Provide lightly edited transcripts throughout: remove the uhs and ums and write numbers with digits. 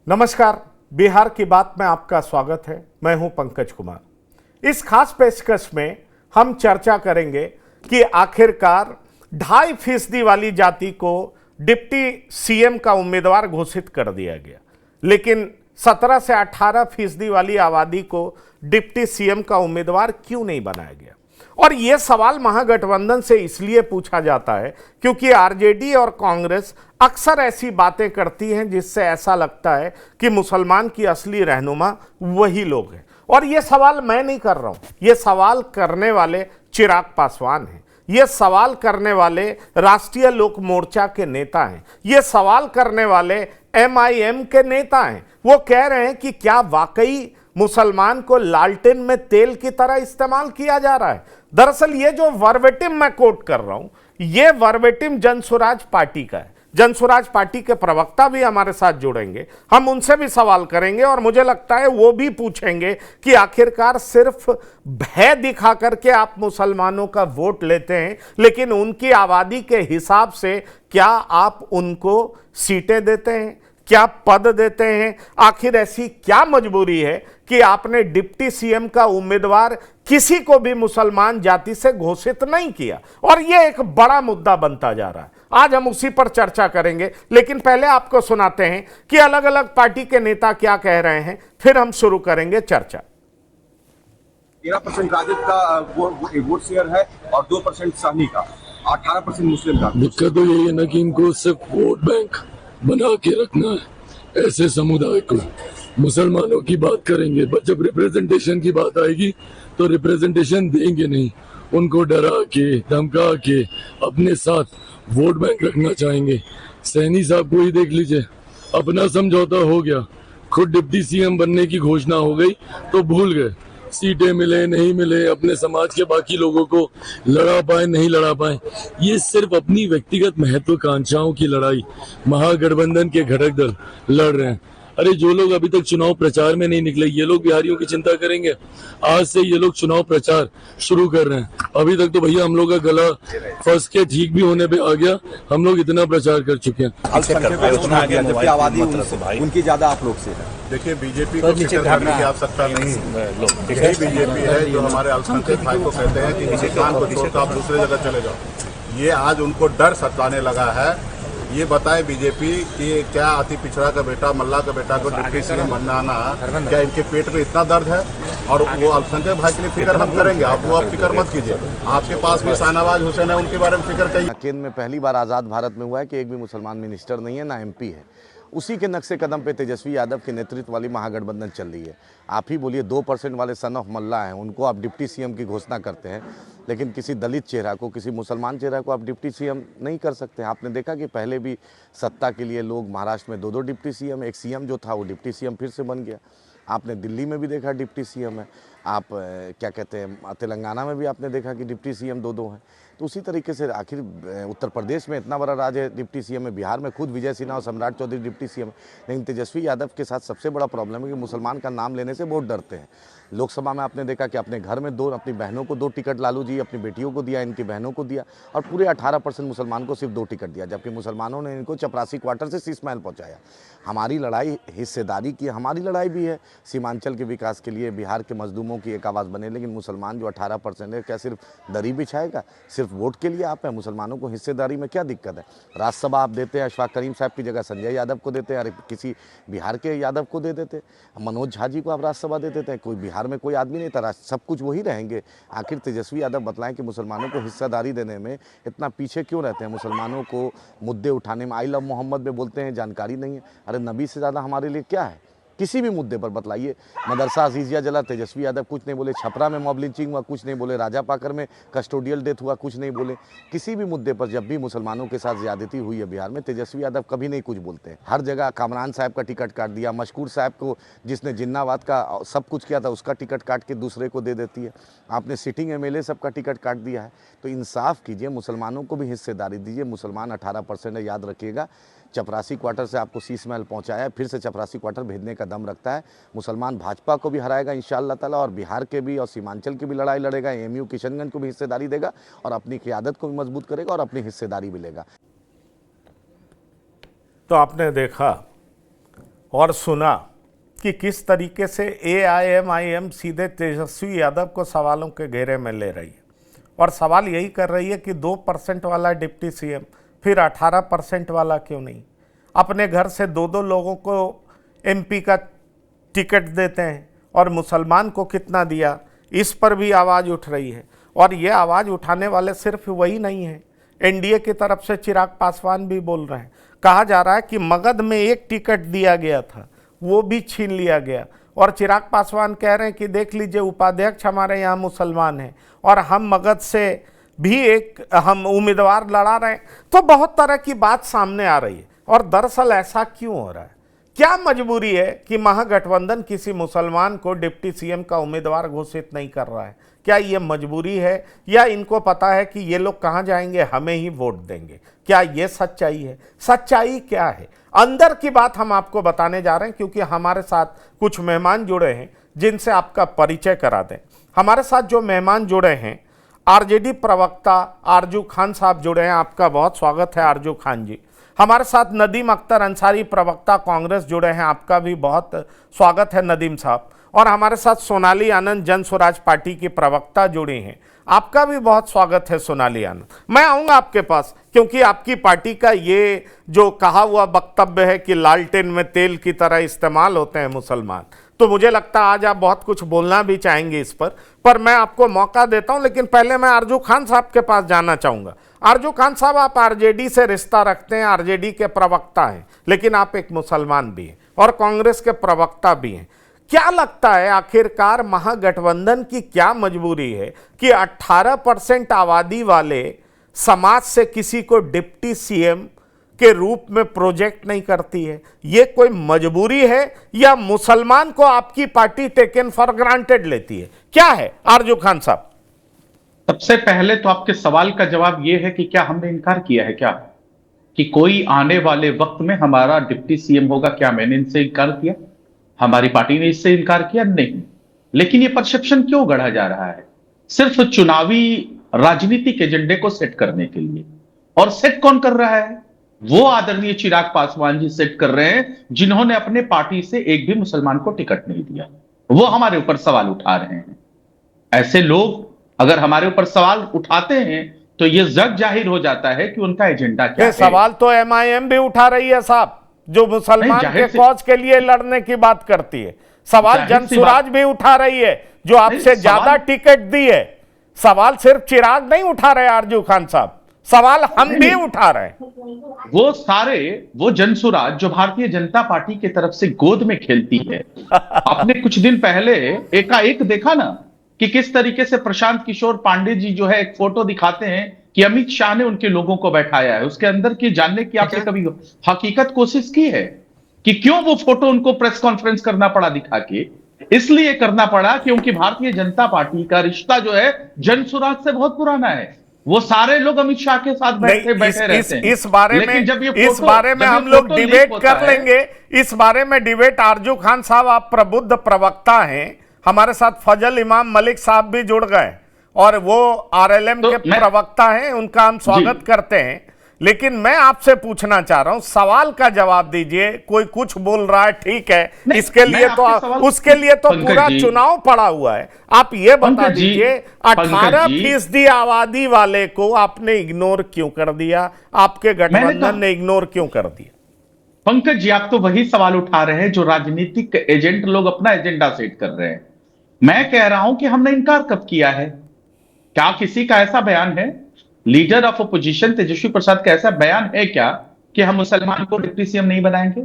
नमस्कार, बिहार की बात में आपका स्वागत है। मैं हूं पंकज कुमार। इस खास पेशकश में हम चर्चा करेंगे कि आखिरकार 2.5% वाली जाति को डिप्टी सीएम का उम्मीदवार घोषित कर दिया गया, लेकिन 17 से 18% वाली आबादी को डिप्टी सीएम का उम्मीदवार क्यों नहीं बनाया गया। और यह सवाल महागठबंधन से इसलिए पूछा जाता है क्योंकि आरजेडी और कांग्रेस अक्सर ऐसी बातें करती हैं जिससे ऐसा लगता है कि मुसलमान की असली रहनुमा वही लोग हैं। और यह सवाल मैं नहीं कर रहा हूं, यह सवाल करने वाले चिराग पासवान हैं, यह सवाल करने वाले राष्ट्रीय लोक मोर्चा के नेता हैं, यह सवाल करने वाले एमआईएम के नेता हैं। वो कह रहे हैं कि क्या वाकई मुसलमान को लालटेन में तेल की तरह इस्तेमाल किया जा रहा है। दरअसल ये जो वर्बेटिम मैं कोट कर रहा हूं, ये वर्बेटिम जनसुराज पार्टी का है। जनसुराज पार्टी के प्रवक्ता भी हमारे साथ जुड़ेंगे, हम उनसे भी सवाल करेंगे और मुझे लगता है वो भी पूछेंगे कि आखिरकार सिर्फ भय दिखा करके आप मुसलमानों का वोट लेते हैं, लेकिन उनकी आबादी के हिसाब से क्या आप उनको सीटें देते हैं, क्या पद देते हैं। आखिर ऐसी क्या मजबूरी है कि आपने डिप्टी सीएम का उम्मीदवार किसी को भी मुसलमान जाति से घोषित नहीं किया। और यह एक बड़ा मुद्दा बनता जा रहा है। आज हम उसी पर चर्चा करेंगे, लेकिन पहले आपको सुनाते हैं कि अलग अलग पार्टी के नेता क्या कह रहे हैं, फिर हम शुरू करेंगे चर्चा। 13% राजद का वोट शेयर है और 2% सहनी का, 18% मुस्लिम का। दिक्कत तो यही है ना कि इनको सिर्फ वोट बैंक बना के रखना है। ऐसे समुदाय को मुसलमानों की बात करेंगे, जब रिप्रेजेंटेशन की बात आएगी तो रिप्रेजेंटेशन देंगे नहीं। उनको डरा के धमका के अपने साथ वोट बैंक रखना चाहेंगे। सैनी साहब को ही देख लीजिए, अपना समझौता हो गया, खुद डिप्टी सीएम बनने की घोषणा हो गई तो भूल गए। सीटें मिले नहीं मिले, अपने समाज के बाकी लोगों को लड़ा पाए नहीं लड़ा पाए, ये सिर्फ अपनी व्यक्तिगत महत्वाकांक्षाओं की लड़ाई महागठबंधन के घटक दल लड़ रहे हैं। अरे जो लोग अभी तक चुनाव प्रचार में नहीं निकले, ये लोग बिहारियों की चिंता करेंगे। आज से ये लोग चुनाव प्रचार शुरू कर रहे हैं। अभी तक तो भैया हम लोग का गला फंस के ठीक भी होने पे आ गया, हम लोग इतना प्रचार कर चुके हैं। आबादी उनकी ज्यादा आप लोग से है। देखिए, बीजेपी को फिक्र करने की आवश्यकता नहीं है। यही बीजेपी है जो हमारे अल्पसंख्यक भाई को कहते हैं कि किसी काम को छोड़कर आप दूसरे जगह चले जाओ। ये आज उनको डर सताने लगा है। ये बताए बीजेपी कि क्या अति पिछड़ा का बेटा, मल्ला का बेटा को डिप्टी सीएम बनाना, क्या इनके पेट में इतना दर्द है? और वो अल्पसंख्यक भाई के लिए फिक्र हम करेंगे, आप वो फिक्र मत कीजिए। आपके पास भी शाहनवाज हुसैन है, उनके बारे में फिक्र करिए। केंद्र में पहली बार आज़ाद भारत में हुआ है कि एक भी मुसलमान मिनिस्टर नहीं है, ना एमपी है। उसी के नक्शे कदम पे तेजस्वी यादव के नेतृत्व वाली महागठबंधन चल रही है। आप ही बोलिए, 2% वाले सन ऑफ मल्ला हैं, उनको आप डिप्टी सीएम की घोषणा करते हैं, लेकिन किसी दलित चेहरा को, किसी मुसलमान चेहरा को आप डिप्टी सीएम नहीं कर सकते। आपने देखा कि पहले भी सत्ता के लिए लोग महाराष्ट्र में 2-2 डिप्टी सीएम, एक सीएम जो था वो डिप्टी सीएम फिर से बन गया। आपने दिल्ली में भी देखा डिप्टी सीएम है, आप क्या कहते हैं तेलंगाना में भी आपने देखा कि डिप्टी सीएम 2-2 हैं। तो उसी तरीके से आखिर उत्तर प्रदेश में इतना बड़ा राज्य है, डिप्टी सीएम है। बिहार में खुद विजय सिन्हा और सम्राट चौधरी डिप्टी सीएम है। लेकिन तेजस्वी यादव के साथ सबसे बड़ा प्रॉब्लम है कि मुसलमान का नाम लेने से बहुत डरते हैं। लोकसभा में आपने देखा कि अपने घर में अपनी बहनों को 2 टिकट लालू जी अपनी बेटियों को दिया, इनकी बहनों को दिया, और पूरे 18% मुसलमान को सिर्फ 2 टिकट दिया, जबकि मुसलमानों ने इनको चपरासी क्वार्टर से शीश महल पहुँचाया। हमारी लड़ाई हिस्सेदारी की, हमारी लड़ाई भी है सीमांचल के विकास के लिए, बिहार के मजदूरों की एक आवाज़ बने। लेकिन मुसलमान जो 18% है, क्या सिर्फ दरी बिछाएगा? सिर्फ वोट के लिए आप हैं? मुसलमानों को हिस्सेदारी में क्या दिक्कत है? राज्यसभा आप देते हैं अशफाक करीम साहब की जगह संजय यादव को देते हैं, अरे किसी बिहार के यादव को दे देते, मनोज झा जी को आप राज्यसभा दे देते हैं। कोई बिहार में कोई आदमी नहीं था, सब कुछ वही रहेंगे। आखिर तेजस्वी यादव बतलाएं कि मुसलमानों को हिस्सेदारी देने में इतना पीछे क्यों रहते हैं? मुसलमानों को मुद्दे उठाने में आई लव मोहम्मद में बोलते हैं, जानकारी नहीं है। अरे नबी से ज़्यादा हमारे लिए क्या है? किसी भी मुद्दे पर बतलाइए। मदरसा अजीजिया जला, तेजस्वी यादव कुछ नहीं बोले। छपरा में मॉब लिंचिंग हुआ, कुछ नहीं बोले। राजा पाकर में कस्टोडियल डेथ हुआ, कुछ नहीं बोले। किसी भी मुद्दे पर जब भी मुसलमानों के साथ ज्यादती हुई है बिहार में, तेजस्वी यादव कभी नहीं कुछ बोलते हैं। हर जगह कामरान साहब का टिकट काट दिया, मशकूर साहब को जिसने जिन्नाबाद का सब कुछ किया था उसका टिकट काट के दूसरे को दे देती है। आपने सिटिंग एमएलए सबका टिकट काट दिया है। तो इंसाफ कीजिए, मुसलमानों को भी हिस्सेदारी दीजिए। मुसलमान 18% है, याद रखिएगा। चपरासी क्वार्टर से आपको शीश महल पहुंचाया, फिर से चपरासी क्वार्टर भेजने का दम रखता है। मुसलमान भाजपा को भी हराएगा इंशाअल्लाह ताला, और बिहार के भी और सीमांचल की भी लड़ाई लड़ेगा। एमयू किशनगंज को भी हिस्सेदारी देगा और अपनी क़यादत को भी मजबूत करेगा और अपनी हिस्सेदारी भी लेगा। तो आपने देखा, और सुना कि किस तरीके से AIMIM सीधे तेजस्वी यादव को सवालों के घेरे में ले रही है और सवाल यही कर रही है कि 2% वाला डिप्टी CM फिर 18% वाला क्यों नहीं। अपने घर से 2-2 लोगों को MP का टिकट देते हैं और मुसलमान को कितना दिया, इस पर भी आवाज़ उठ रही है। और ये आवाज़ उठाने वाले सिर्फ वही नहीं है, NDA की तरफ से चिराग पासवान भी बोल रहे हैं। कहा जा रहा है कि मगध में एक टिकट दिया गया था, वो भी छीन लिया गया और चिराग पासवान कह रहे हैं कि देख लीजिए उपाध्यक्ष हमारे यहाँ मुसलमान हैं और हम मगध से भी एक हम उम्मीदवार लड़ा रहे हैं। तो बहुत तरह की बात सामने आ रही है। और दरअसल ऐसा क्यों हो रहा है, क्या मजबूरी है कि महागठबंधन किसी मुसलमान को डिप्टी CM का उम्मीदवार घोषित नहीं कर रहा है? क्या ये मजबूरी है या इनको पता है कि ये लोग कहाँ जाएंगे, हमें ही वोट देंगे? क्या ये सच्चाई है? सच्चाई क्या है अंदर की बात हम आपको बताने जा रहे हैं, क्योंकि हमारे साथ कुछ मेहमान जुड़े हैं जिनसे आपका परिचय करा दें। हमारे साथ जो मेहमान जुड़े हैं, RJD प्रवक्ता आरजू खान साहब जुड़े हैं। आपका बहुत स्वागत है आरजू खान जी। हमारे साथ नदीम अख्तर अंसारी प्रवक्ता कांग्रेस जुड़े हैं। आपका भी बहुत स्वागत है नदीम साहब। और हमारे साथ सोनाली आनंद जन स्वराज पार्टी की प्रवक्ता जुड़ी हैं। आपका भी बहुत स्वागत है सोनाली आनंद। मैं आऊँगा आपके पास क्योंकि आपकी पार्टी का ये जो कहा हुआ वक्तव्य है कि लालटेन में तेल की तरह इस्तेमाल होते हैं मुसलमान, तो मुझे लगता है आज आप बहुत कुछ बोलना भी चाहेंगे इस पर मैं आपको मौका देता हूं। लेकिन पहले मैं आरजू खान साहब के पास जाना चाहूँगा। आरजू खान साहब, आप RJD से रिश्ता रखते हैं, RJD के प्रवक्ता हैं, लेकिन आप एक मुसलमान भी हैं और कांग्रेस के प्रवक्ता भी हैं। क्या लगता है आखिरकार महागठबंधन की क्या मजबूरी है कि 18% आबादी वाले समाज से किसी को डिप्टी CM के रूप में प्रोजेक्ट नहीं करती है? ये कोई मजबूरी है या मुसलमान को आपकी पार्टी टेकन फॉर ग्रांटेड लेती है? क्या है आरजू खान साहब? सबसे पहले तो आपके सवाल का जवाब यह है कि क्या हमने इनकार किया है क्या कि कोई आने वाले वक्त में हमारा डिप्टी CM होगा? क्या मैंने इनसे इनकार किया? हमारी पार्टी ने इससे इनकार किया? नहीं। लेकिन यह परसेप्शन क्यों गढ़ा जा रहा है? सिर्फ चुनावी राजनीतिक एजेंडे को सेट करने के लिए। और सेट कौन कर रहा है? वो आदरणीय चिराग पासवान जी सेट कर रहे हैं, जिन्होंने अपने पार्टी से एक भी मुसलमान को टिकट नहीं दिया। वो हमारे ऊपर सवाल उठा रहे हैं। ऐसे लोग अगर हमारे ऊपर सवाल उठाते हैं तो यह जग जाहिर हो जाता है कि उनका एजेंडा क्या है। सवाल तो MIM भी उठा रही है साहब, जो मुसलमान के कॉज के लिए लड़ने की बात करती है। सवाल जन स्वराज भी उठा रही है, जो आपसे ज्यादा टिकट दी है। सवाल सिर्फ चिराग नहीं उठा रहे आरजू खान साहब, सवाल हम भी उठा रहे हैं। वो जनसुराज जो भारतीय जनता पार्टी की तरफ से गोद में खेलती है। आपने कुछ दिन पहले एकाएक देखा ना कि किस तरीके से प्रशांत किशोर पांडे जी जो है एक फोटो दिखाते हैं कि अमित शाह ने उनके लोगों को बैठाया है। उसके अंदर की जानने की आपने कभी हकीकत कोशिश की है कि क्यों वो फोटो उनको प्रेस कॉन्फ्रेंस करना पड़ा दिखा के? इसलिए करना पड़ा क्योंकि भारतीय जनता पार्टी का रिश्ता जो है जनसुराज से बहुत पुराना है। वो सारे लोग अमित शाह के साथ बैठे रहते हैं। इस बारे में हम लोग डिबेट कर लेंगे। इस बारे में डिबेट आरजू खान साहब, आप प्रबुद्ध प्रवक्ता हैं। हमारे साथ फजल इमाम मलिक साहब भी जुड़ गए और वो RLM के प्रवक्ता हैं, उनका हम स्वागत करते हैं। लेकिन मैं आपसे पूछना चाह रहा हूं, सवाल का जवाब दीजिए। कोई कुछ बोल रहा है, ठीक है, इसके लिए तो उसके लिए तो पूरा चुनाव पड़ा हुआ है। आप ये बता दीजिए 18% आबादी वाले को आपने इग्नोर क्यों कर दिया? आपके गठबंधन ने इग्नोर क्यों कर दिया? पंकज जी, आप तो वही सवाल उठा रहे हैं जो राजनीतिक एजेंट लोग अपना एजेंडा सेट कर रहे हैं। मैं कह रहा हूं कि हमने इनकार कब किया है? क्या किसी का ऐसा बयान है, leader of opposition Tejashwi Prasad का ऐसा बयान है क्या कि हम मुसलमान को डिप्टी CM नहीं बनाएंगे?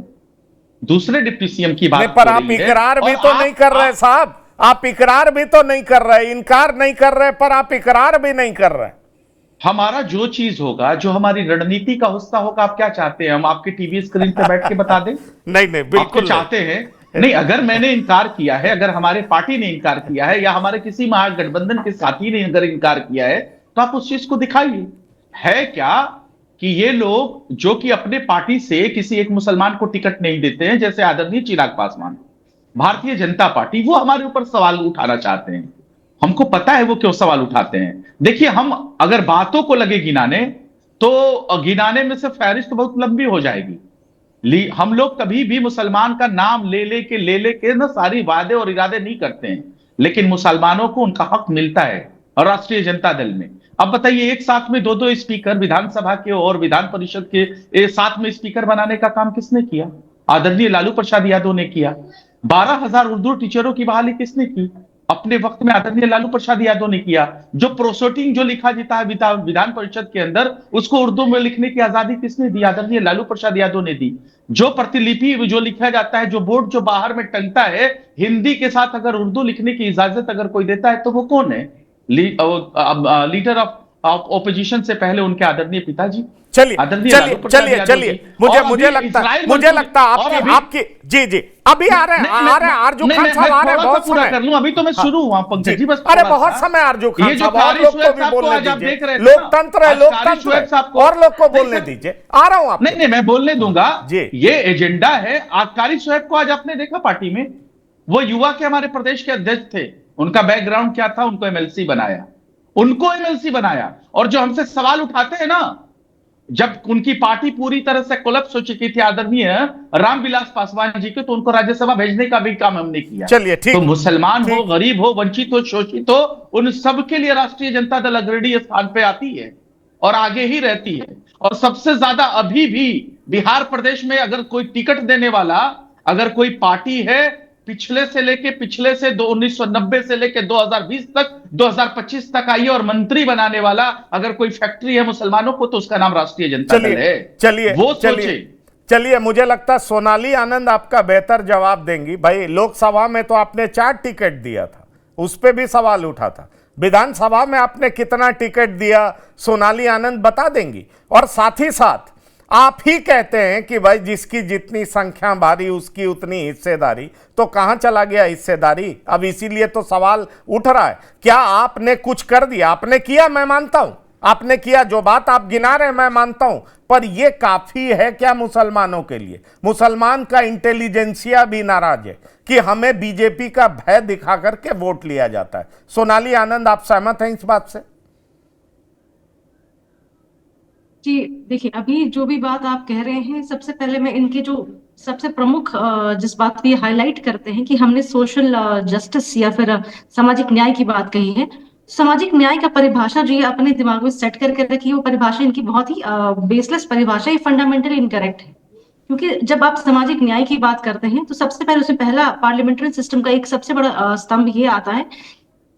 दूसरे डिप्टी CM की बात पर आप इकरार भी तो नहीं कर रहे साहब, आप इकरार भी तो नहीं कर रहे, इनकार नहीं कर रहे पर आप इकरार भी नहीं कर रहे। हमारा जो चीज होगा, जो हमारी रणनीति का हिस्सा होगा, आप क्या चाहते हैं हम आपके टीवी स्क्रीन पे बैठ के बता दें? नहीं बिल्कुल चाहते हैं नहीं। अगर मैंने इनकार किया है, अगर हमारे पार्टी ने इनकार किया है या हमारे किसी महागठबंधन के साथी ने अगर इनकार किया है तो आप उस चीज को दिखाइए। है क्या कि ये लोग जो कि अपने पार्टी से किसी एक मुसलमान को टिकट नहीं देते हैं, जैसे आदरणीय चिराग पासवान, भारतीय जनता पार्टी, वो हमारे ऊपर सवाल उठाना चाहते हैं। हमको पता है वो क्यों सवाल उठाते हैं। देखिए, हम अगर बातों को लगे गिनाने तो गिनाने में से फहरिस्त बहुत लंबी हो जाएगी। हम लोग कभी भी मुसलमान का नाम ले लेके ना सारी वादे और इरादे नहीं करते हैं, लेकिन मुसलमानों को उनका हक मिलता है। और राष्ट्रीय जनता दल में अब बताइए, एक साथ में दो स्पीकर विधानसभा के और विधान परिषद के एक साथ में स्पीकर बनाने का काम किसने किया? आदरणीय लालू प्रसाद यादव ने किया। 12,000 उर्दू टीचरों की बहाली किसने की? अपने वक्त में आदरणीय लालू प्रसाद यादव ने किया। जो प्रोसोटिंग जो लिखा जाता है विधान परिषद के अंदर, उसको उर्दू में लिखने की आजादी किसने दी? आदरणीय लालू प्रसाद यादव ने दी। जो प्रतिलिपि जो लिखा जाता है, जो बोर्ड जो बाहर में टंगता है, हिंदी के साथ अगर उर्दू लिखने की इजाजत अगर कोई देता है तो वो कौन है? लीडर ऑफ ओपोजिशन से पहले उनके आदरणीय पिताजी। चलिए मुझे लगता आपकी जी अभी आ रहे हैं आरजू खान साहब आ रहे हैं, बहुत पूरा कर लूं, अभी तो मैं शुरू हुआ पंकज जी, बस अरे बहुत समय आरजू खान साहब, और लोग को भी बोलने दीजिए, लोकतंत्र है, लोकतंत्र और लोग को बोलने दीजिए, आ रहा हूं। नहीं मैं बोलने दूंगा, ये एजेंडा है। कारी शोएब को आज आपने देखा पार्टी में, वो युवा के हमारे प्रदेश के अध्यक्ष थे, उनका बैकग्राउंड क्या था? उनको एमएलसी बनाया। और जो हमसे सवाल उठाते हैं ना, जब उनकी पार्टी पूरी तरह से कोलैप्स हो चुकी थी आदरणीय रामविलास पासवान जी के, तो उनको राज्यसभा भेजने का भी काम हमने किया। चलिए ठीक, तो मुसलमान हो, गरीब हो, वंचित हो, शोषित हो, उन सब के लिए राष्ट्रीय जनता दल अग्रणी स्थान पे आती है और आगे ही रहती है। और सबसे ज्यादा अभी भी बिहार प्रदेश में अगर कोई टिकट देने वाला, अगर कोई पार्टी है पिछले से 1990 से लेके 2020 तक 2025 तक आई है और मंत्री बनाने वाला अगर कोई फैक्ट्री है मुसलमानों को, तो उसका नाम राष्ट्रीय जनता दल है। चलिए मुझे लगता है सोनाली आनंद आपका बेहतर जवाब देंगी। भाई लोकसभा में तो आपने 4 टिकट दिया था, उस पर भी सवाल उठा था। विधानसभा में आपने कितना टिकट दिया, सोनाली आनंद बता देंगी। और साथ ही साथ आप ही कहते हैं कि भाई जिसकी जितनी संख्या भारी उसकी उतनी हिस्सेदारी, तो कहां चला गया हिस्सेदारी? अब इसीलिए तो सवाल उठ रहा है। क्या आपने कुछ कर दिया? आपने किया, मैं मानता हूं आपने किया, जो बात आप गिना रहे हैं मैं मानता हूं, पर यह काफी है क्या मुसलमानों के लिए? मुसलमान का इंटेलिजेंसिया भी नाराज है कि हमें बीजेपी का भय दिखा करके वोट लिया जाता है। सोनाली आनंद, आप सहमत हैं इस बात से? जी देखिए, अभी जो भी बात आप कह रहे हैं, सबसे पहले मैं इनके जो सबसे प्रमुख जिस बात को ये हाईलाइट करते हैं कि हमने सोशल जस्टिस या फिर सामाजिक न्याय की बात कही है। सामाजिक न्याय का परिभाषा जो ये अपने दिमाग में सेट करके रखी है, वो परिभाषा इनकी बहुत ही बेसलेस परिभाषा, ये फंडामेंटली इनकरेक्ट है। क्योंकि जब आप सामाजिक न्याय की बात करते हैं तो सबसे पहले उसमें पहला पार्लियामेंट्री सिस्टम का एक सबसे बड़ा स्तंभ ये आता है,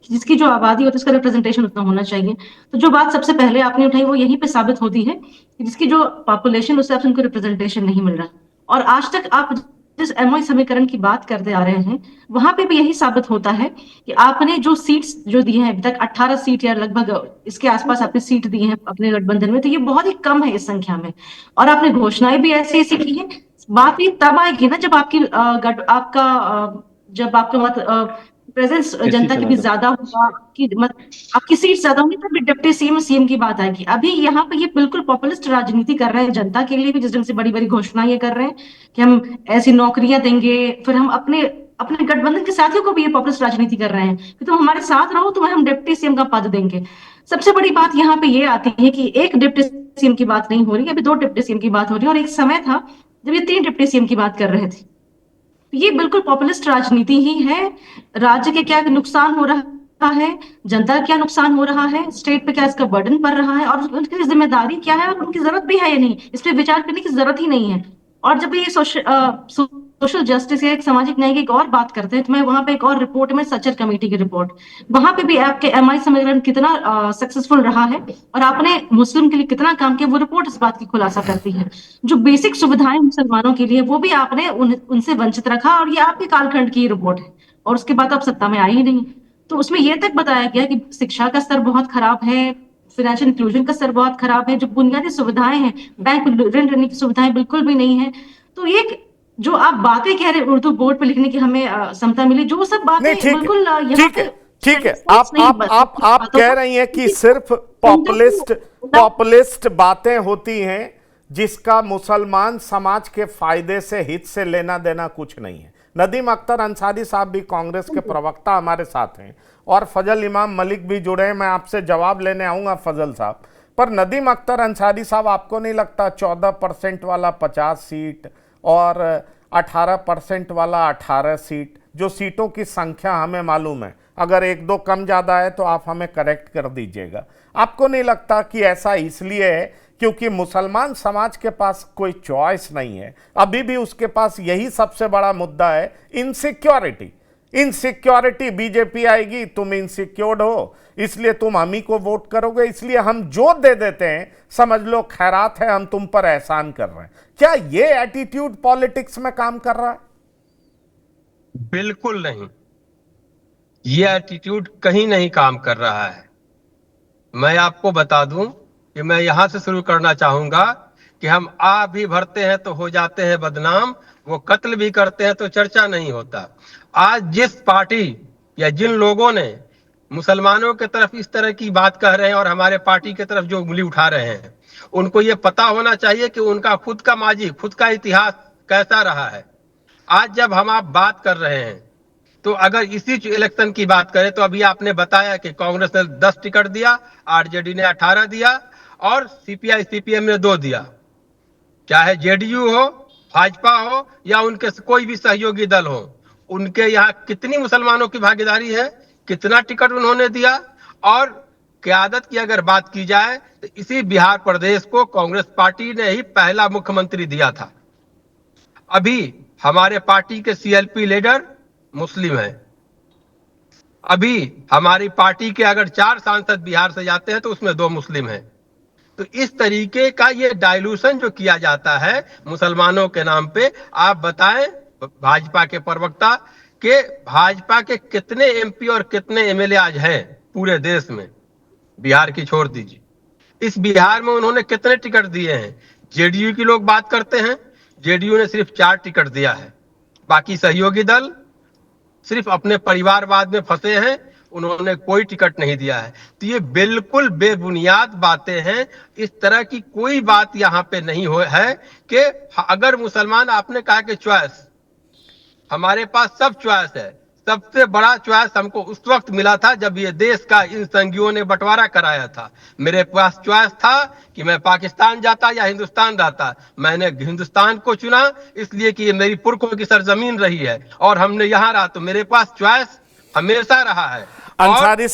जिसकी जो आबादी होती है उसका रिप्रेजेंटेशन उतना होना चाहिए। तो जो बात सबसे पहले आपने उठाई वो यहीं पे साबित होती है कि जिसकी जो पॉपुलेशन उससे आपसे उनको रिप्रेजेंटेशन नहीं मिल रहा। और आज तक आप जिस एमओई समीकरण की बात करते आ रहे हैं, वहां पे भी यही साबित होता है कि आपने जो सीट्स जो दी हैं अभी तक 18 सीट या लगभग इसके आसपास आपने सीट दी हैं अपने गठबंधन में, तो ये बहुत ही कम है इस संख्या में। और आपने घोषणाएं भी ऐसी ऐसी की है। बात भी तब आएगी ना जब आपका मत प्रेजेंस जनता की भी ज्यादा होगा, कि आपकी सीट ज्यादा होंगी, तब डिप्टी सीएम की बात आएगी। अभी यहाँ पे ये बिल्कुल पॉपुलिस्ट राजनीति कर रहे हैं जनता के लिए भी, जिस ढंग से बड़ी बड़ी घोषणाएं ये कर रहे हैं कि हम ऐसी नौकरियां देंगे, फिर हम अपने गठबंधन के साथियों को भी ये पॉपुलिस्ट राजनीति कर रहे हैं कि तुम हमारे साथ रहो, तुम्हें हम डिप्टी सीएम का पद देंगे। सबसे बड़ी बात यहाँ पे ये आती है कि एक डिप्टी सीएम की बात नहीं हो रही, अभी 2 डिप्टी सीएम की बात हो रही है, और एक समय था जब ये 3 डिप्टी सीएम की बात कर रहे थे। ये बिल्कुल पॉपुलिस्ट राजनीति ही है। राज्य के क्या नुकसान हो रहा है, जनता का क्या नुकसान हो रहा है, स्टेट पे क्या इसका बर्डन पड़ रहा है, और उनकी जिम्मेदारी क्या है, और उनकी जरूरत भी है या नहीं, इस पे विचार करने की जरूरत ही नहीं है। और जब ये सोशल जस्टिस या एक सामाजिक न्याय की एक और बात करते हैं, तो मैं वहां पे एक और रिपोर्ट में सचर कमेटी की रिपोर्ट, वहां पे भी आपके एमआई समीकरण कितना सक्सेसफुल रहा है और आपने मुस्लिम के लिए कितना काम किया, वो रिपोर्ट इस बात की खुलासा करती है। जो बेसिक सुविधाएं मुसलमानों के लिए, वो भी आपने उनसे वंचित रखा, और ये आपके कालखंड की रिपोर्ट है, और उसके बाद आप सत्ता में आए ही नहीं। तो उसमें यह तक बताया गया कि शिक्षा का स्तर बहुत खराब है, फाइनेंशियल इंक्लूजन का स्तर बहुत खराब है, जो बुनियादी सुविधाएं हैं, बैंक ऋण लेने की सुविधाएं बिल्कुल भी नहीं है। तो एक जो आप बातें कह रहे हैं उर्दू बोर्ड पे लिखने की हमें समता मिली, जो सब बातें बिल्कुल ठीक है। आप कह रही हैं कि सिर्फ पॉपुलिस्ट बातें होती हैं जिसका मुसलमान समाज के फायदे से, हित से लेना देना कुछ नहीं है। नदीम अख्तर अंसारी साहब भी कांग्रेस के प्रवक्ता हमारे साथ हैं, और फजल इमाम मलिक भी जुड़े हैं। मैं आपसे जवाब लेने आऊंगा फजल साहब, पर नदीम अख्तर अंसारी साहब, आपको नहीं लगता 14% वाला 50 सीट और 18% वाला 18 सीट, जो सीटों की संख्या हमें मालूम है, अगर एक दो कम ज़्यादा है तो आप हमें करेक्ट कर दीजिएगा। आपको नहीं लगता कि ऐसा इसलिए है क्योंकि मुसलमान समाज के पास कोई चॉइस नहीं है? अभी भी उसके पास यही सबसे बड़ा मुद्दा है, इनसिक्योरिटी। इनसिक्योरिटी, बीजेपी आएगी, तुम इनसिक्योर्ड हो, इसलिए तुम हम ही को वोट करोगे, इसलिए हम जो दे देते हैं समझ लो खैरात है, हम तुम पर एहसान कर रहे हैं। क्या ये एटीट्यूड पॉलिटिक्स में काम कर रहा है? बिल्कुल नहीं, ये एटीट्यूड कहीं नहीं काम कर रहा है। मैं आपको बता दूं कि मैं यहां से शुरू करना चाहूंगा कि हम आ भी भरते हैं तो हो जाते हैं बदनाम, वो कत्ल भी करते हैं तो चर्चा नहीं होता। आज जिस पार्टी या जिन लोगों ने मुसलमानों की तरफ इस तरह की बात कह रहे हैं और हमारे पार्टी की तरफ जो उंगली उठा रहे हैं, उनको ये पता होना चाहिए कि उनका खुद का माजी, खुद का इतिहास कैसा रहा है। आज जब हम आप बात कर रहे हैं तो अगर इसी इलेक्शन की बात करें तो अभी आपने बताया कि कांग्रेस ने 10 टिकट दिया, आरजेडी ने 18 दिया और सीपीआई सीपीएम ने 2 दिया। चाहे जेडीयू हो, भाजपा हो या उनके कोई भी सहयोगी दल हो, उनके यहाँ कितनी मुसलमानों की भागीदारी है, कितना टिकट उन्होंने दिया। और क़यादत की अगर बात की जाए तो इसी बिहार प्रदेश को कांग्रेस पार्टी ने ही पहला मुख्यमंत्री दिया था। अभी हमारे पार्टी के सीएलपी लीडर मुस्लिम है। अभी हमारी पार्टी के अगर 4 सांसद बिहार से जाते हैं तो उसमें 2 मुस्लिम हैं। तो इस तरीके का ये डाइल्यूशन जो किया जाता है मुसलमानों के नाम पे, आप बताएं भाजपा के प्रवक्ता के भाजपा के कितने एमपी और कितने एमएलए आज हैं पूरे देश में? बिहार की छोड़ दीजिए, इस बिहार में उन्होंने कितने टिकट दिए हैं? जेडीयू की लोग बात करते हैं, जेडीयू ने सिर्फ 4 टिकट दिया है, बाकी सहयोगी दल सिर्फ अपने परिवारवाद में फंसे हैं, उन्होंने कोई टिकट नहीं दिया है। तो ये बिल्कुल बेबुनियाद बातें हैं। इस तरह की कोई बात यहाँ पे नहीं हो है कि अगर मुसलमान, आपने कहा कि चॉइस, हमारे पास सब चॉइस है। सबसे बड़ा चॉइस हमको उस वक्त मिला था जब ये देश का इन संघियों ने बंटवारा कराया था। मेरे पास चॉइस था कि मैं पाकिस्तान जाता या हिंदुस्तान जाता। मैंने हिंदुस्तान को चुना इसलिए कि ये मेरी पुरखों की सरजमीन रही है और हमने यहाँ रहा, तो मेरे पास चॉइस हमेशा रहा है। अंसारी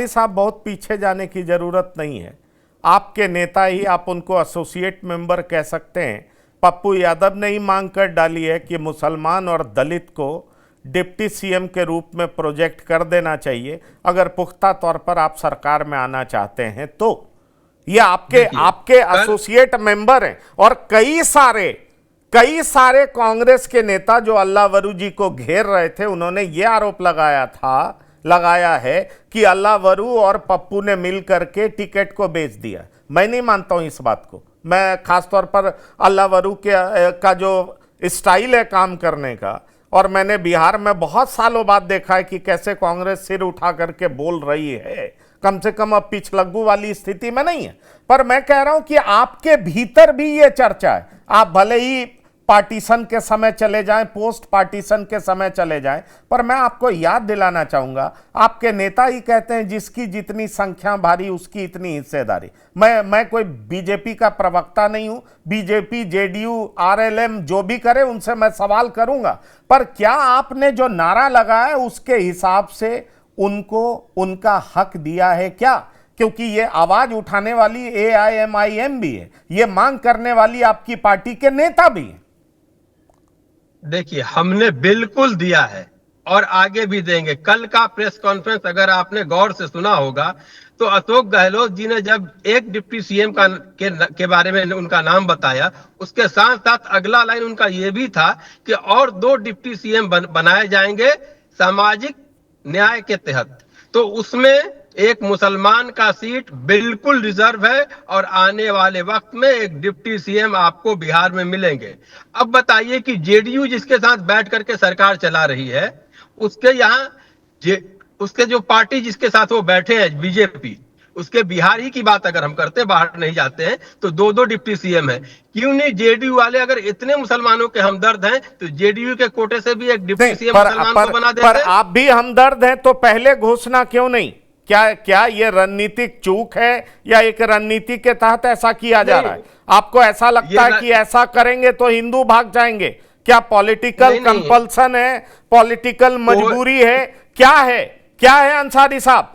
साहब बहुत पीछे जाने की जरूरत नहीं है। आपके नेता ही, आप उनको एसोसिएट मेंबर कह सकते हैं, पप्पू यादव ने ही मांग कर डाली है कि मुसलमान और दलित को डिप्टी सीएम के रूप में प्रोजेक्ट कर देना चाहिए अगर पुख्ता तौर पर आप सरकार में आना चाहते हैं तो। ये आपके एसोसिएट मेंबर हैं और कई सारे कांग्रेस के नेता जो अल्लाह वरू जी को घेर रहे थे, उन्होंने ये आरोप लगाया है कि अल्लाह वरू और पप्पू ने मिल करके टिकट को बेच दिया। मैं नहीं मानता हूं इस बात को। मैं खासतौर पर अल्लाह वरू का जो स्टाइल है काम करने का, और मैंने बिहार में बहुत सालों बाद देखा है कि कैसे कांग्रेस सिर उठा करके बोल रही है, कम से कम अब पिछलग्गू वाली स्थिति में नहीं है। पर मैं कह रहा हूं कि आपके भीतर भी ये चर्चा है। आप भले ही पार्टीशन के समय चले जाएं, पोस्ट पार्टीशन के समय चले जाएं, पर मैं आपको याद दिलाना चाहूंगा, आपके नेता ही कहते हैं जिसकी जितनी संख्या भारी उसकी इतनी हिस्सेदारी। मैं कोई बीजेपी का प्रवक्ता नहीं हूं। बीजेपी, जेडीयू, आरएलएम जो भी करे उनसे मैं सवाल करूंगा, पर क्या आपने जो नारा लगाया उसके हिसाब से उनको उनका हक दिया है क्या? क्योंकि ये आवाज उठाने वाली एआईएमआईएम भी है, ये मांग करने वाली आपकी पार्टी के नेता भी हैं। देखिए, हमने बिल्कुल दिया है और आगे भी देंगे। कल का प्रेस कॉन्फ्रेंस अगर आपने गौर से सुना होगा तो अशोक गहलोत जी ने जब एक डिप्टी सीएम के बारे में उनका नाम बताया, उसके साथ साथ अगला लाइन उनका ये भी था कि और 2 डिप्टी सीएम बनाए जाएंगे सामाजिक न्याय के तहत। तो उसमें एक मुसलमान का सीट बिल्कुल रिजर्व है और आने वाले वक्त में एक डिप्टी सीएम आपको बिहार में मिलेंगे। अब बताइए कि जेडीयू जिसके साथ बैठ करके सरकार चला रही है, उसके जो पार्टी जिसके साथ वो बैठे हैं बीजेपी, उसके बिहार ही की बात अगर हम करते, बाहर नहीं जाते हैं, तो 2 डिप्टी सीएम है। क्यों नहीं जेडीयू वाले अगर इतने मुसलमानों के हमदर्द हैं तो जेडीयू के कोटे से भी एक डिप्टी सीएम मुसलमान को बना देते। पर आप भी हमदर्द हैं तो पहले घोषणा क्यों नहीं? क्या ये रणनीतिक चूक है या एक रणनीति के तहत ऐसा किया जा रहा है? आपको ऐसा लगता है कि ऐसा करेंगे तो हिंदू भाग जाएंगे? क्या पॉलिटिकल कंपल्सन है, पॉलिटिकल मजबूरी है, क्या है अंसारी साहब?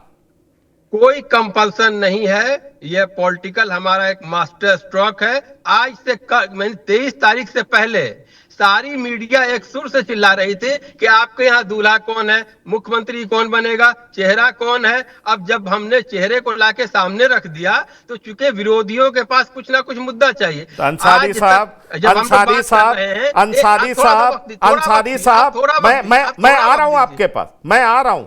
कोई कंपल्सन नहीं है, यह पॉलिटिकल हमारा एक मास्टर स्ट्रोक है। आज से 23 तारीख से पहले सारी मीडिया एक सुर से चिल्ला रही थी कि आपके यहाँ दूल्हा कौन है, मुख्यमंत्री कौन बनेगा, चेहरा कौन है। अब जब हमने चेहरे को लाके सामने रख दिया तो चूंकि विरोधियों के पास कुछ ना कुछ मुद्दा चाहिए। अंसारी साहब, मैं आ रहा हूं आपके पास, मैं आ रहा हूं।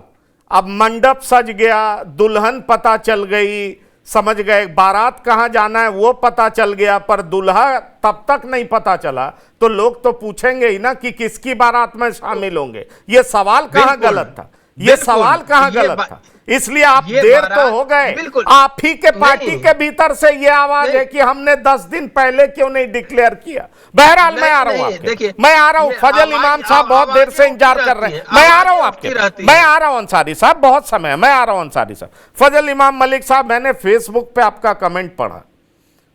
अब मंडप सज गया, दुल्हन पता चल गई, समझ गए, बारात कहां जाना है वो पता चल गया, पर दूल्हा तब तक नहीं पता चला तो लोग तो पूछेंगे ही ना कि किसकी बारात में शामिल होंगे। ये सवाल कहां गलत था? ये सवाल कहां गलत था? इसलिए आप देर तो हो गए। आप ही के पार्टी के भीतर से ये आवाज है कि हमने 10 दिन पहले क्यों नहीं डिक्लेयर किया। बहरहाल मैं आ रहा हूं आपके, मैं आ रहा हूं। फजल इमाम साहब बहुत देर से इंतजार कर रहे हैं, मैं आ रहा हूं आपके, मैं आ रहा हूं अंसारी साहब, बहुत समय है, मैं आ रहा हूं अंसारी साहब। फजल इमाम मलिक साहब, मैंने फेसबुक पे आपका कमेंट पढ़ा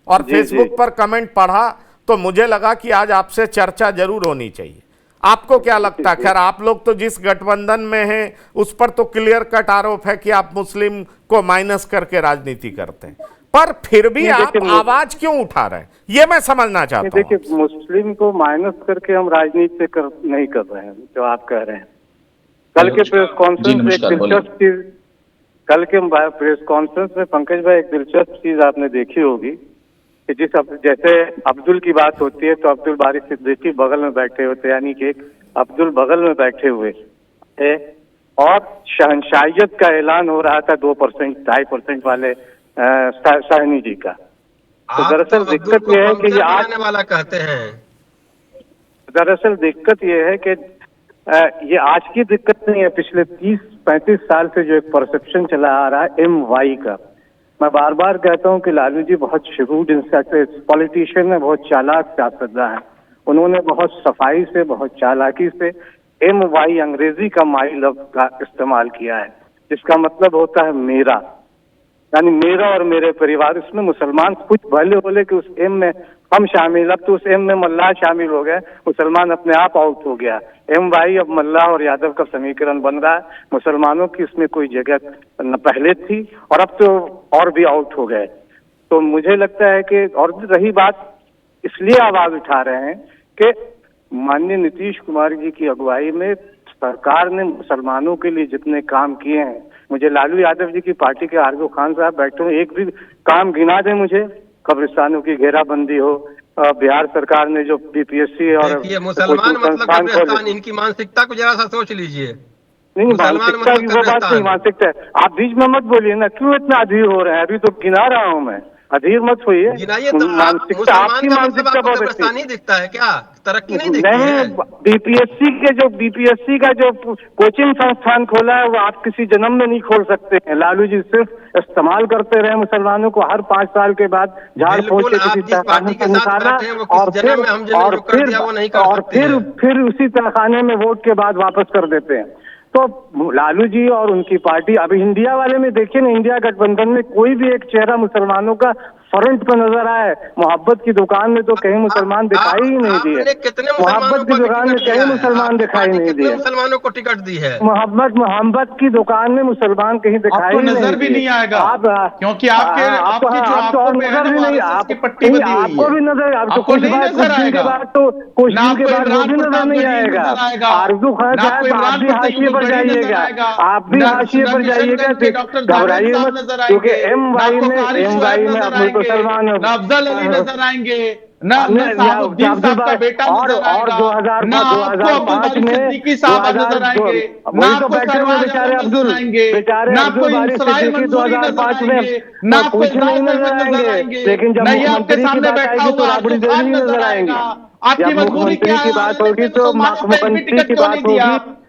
और फेसबुक पर कमेंट पढ़ा तो मुझे लगा कि आज आपसे चर्चा जरूर होनी चाहिए। आपको क्या लगता है? खैर आप लोग तो जिस गठबंधन में हैं उस पर तो क्लियर कट आरोप है कि आप मुस्लिम को माइनस करके राजनीति करते हैं, पर फिर भी आप आवाज क्यों उठा रहे हैं, ये मैं समझना चाहता हूं। देखिए, मुस्लिम को माइनस करके हम राजनीति नहीं कर रहे हैं जो आप कह रहे हैं। कल के प्रेस कॉन्फ्रेंस में एक दिलचस्प चीज, कल के प्रेस कॉन्फ्रेंस में पंकज भाई एक दिलचस्प चीज आपने देखी होगी कि जैसे अब्दुल की बात होती है तो अब्दुल बारी सिद्दीकी बगल में बैठे होते, यानी कि अब्दुल बगल में बैठे हुए थे और शहनशाहियत का ऐलान हो रहा था 2%, 2.5% वाले साहनी जी का। तो दरअसल दिक्कत यह है कि ये आज वाला कहते हैं, दरअसल दिक्कत यह है कि ये आज की दिक्कत नहीं है, पिछले 30-35 साल से जो एक परसेप्शन चला आ रहा है MY का। मैं बार बार कहता हूं कि लालू जी बहुत शरूड पॉलिटिशियन है, बहुत चालाक सियासतदान है। उन्होंने बहुत सफाई से, बहुत चालाकी से MY अंग्रेजी का माई लव का इस्तेमाल किया है, जिसका मतलब होता है मेरा, यानी मेरा और मेरे परिवार। इसमें मुसलमान कुछ भले बोले कि उस एम में हम शामिल, अब तो उस एम में मल्लाह शामिल हो गए, मुसलमान अपने आप आउट हो गया। MY अब मल्लाह और यादव का समीकरण बन रहा है। मुसलमानों की इसमें कोई जगह न पहले थी और अब तो और भी आउट हो गए। तो मुझे लगता है कि, और रही बात, इसलिए आवाज उठा रहे हैं कि माननीय नीतीश कुमार जी की अगुवाई में सरकार ने मुसलमानों के लिए जितने काम किए हैं, मुझे लालू यादव जी की पार्टी के आरजू खान साहब बैठे हुए, एक भी काम गिना दे मुझे। कब्रिस्तानों की घेराबंदी हो, बिहार सरकार ने जो BPSC और मुसलमान मतलब कब्रिस्तान, इनकी मानसिकता को जरा सा सोच लीजिए। नहीं, मानसिकता की वो बात नहीं, मानसिकता है। आप बीच में मत बोलिए ना, क्यों इतना अधीर हो रहे हैं? अभी तो गिना रहा हूँ मैं, अधीर मत होइए। मानसिकता, आपकी मानसिकता बहुत अच्छी नहीं दिखता है क्या? तरक्की नहीं दिखती है? BPSC का जो कोचिंग संस्थान खोला है वो आप किसी जन्म में नहीं खोल सकते हैं। लालू जी सिर्फ इस्तेमाल करते रहे मुसलमानों को, हर 5 साल के बाद झाड़ फूक के किसी तहखाने से निकाला और फिर उसी तहखाने में वोट के बाद वापस कर देते हैं। तो लालू जी और उनकी पार्टी, अभी इंडिया वाले में देखिए ना, इंडिया गठबंधन में कोई भी एक चेहरा मुसलमानों का फ्रंट पर नजर आए। मोहब्बत की दुकान में तो कहीं मुसलमान दिखाई ही नहीं दिए, मोहब्बत की दुकान में कहीं मुसलमान दिखाई नहीं दिए। मुसलमानों को टिकट दी है मोहब्बत की दुकान में मुसलमान कहीं दिखाई नहीं, नजर भी नहीं आएगा क्योंकि आपको भी नजर, आपको भी नजर, आपको कुछ दिन के बाद तो कुछ दिन के बाद वो भी नजर नहीं आएगा। आरजू खान साहब, आप भी हाशिए पर जाइएगा, आप भी हाशिए पर जाइएगा, घबराइए मत, क्योंकि MY में आप मुसलमान अफजल अली नजर आएंगे, ना साहब का बेटा और 2005 में सिद्दीकी साहब नजर आएंगे, ना तो बैठे हुए बेचारे अब्दुल बारी सिद्दीकी 2005 में ना कुछ नहीं नजर आएंगे, लेकिन जब मुख्यमंत्री की बात आएगी तो राबड़ी देवी नजर आएंगे। आपकी मजबूरी क्या की बात होगी तो मुख्यमंत्री की बात होगी,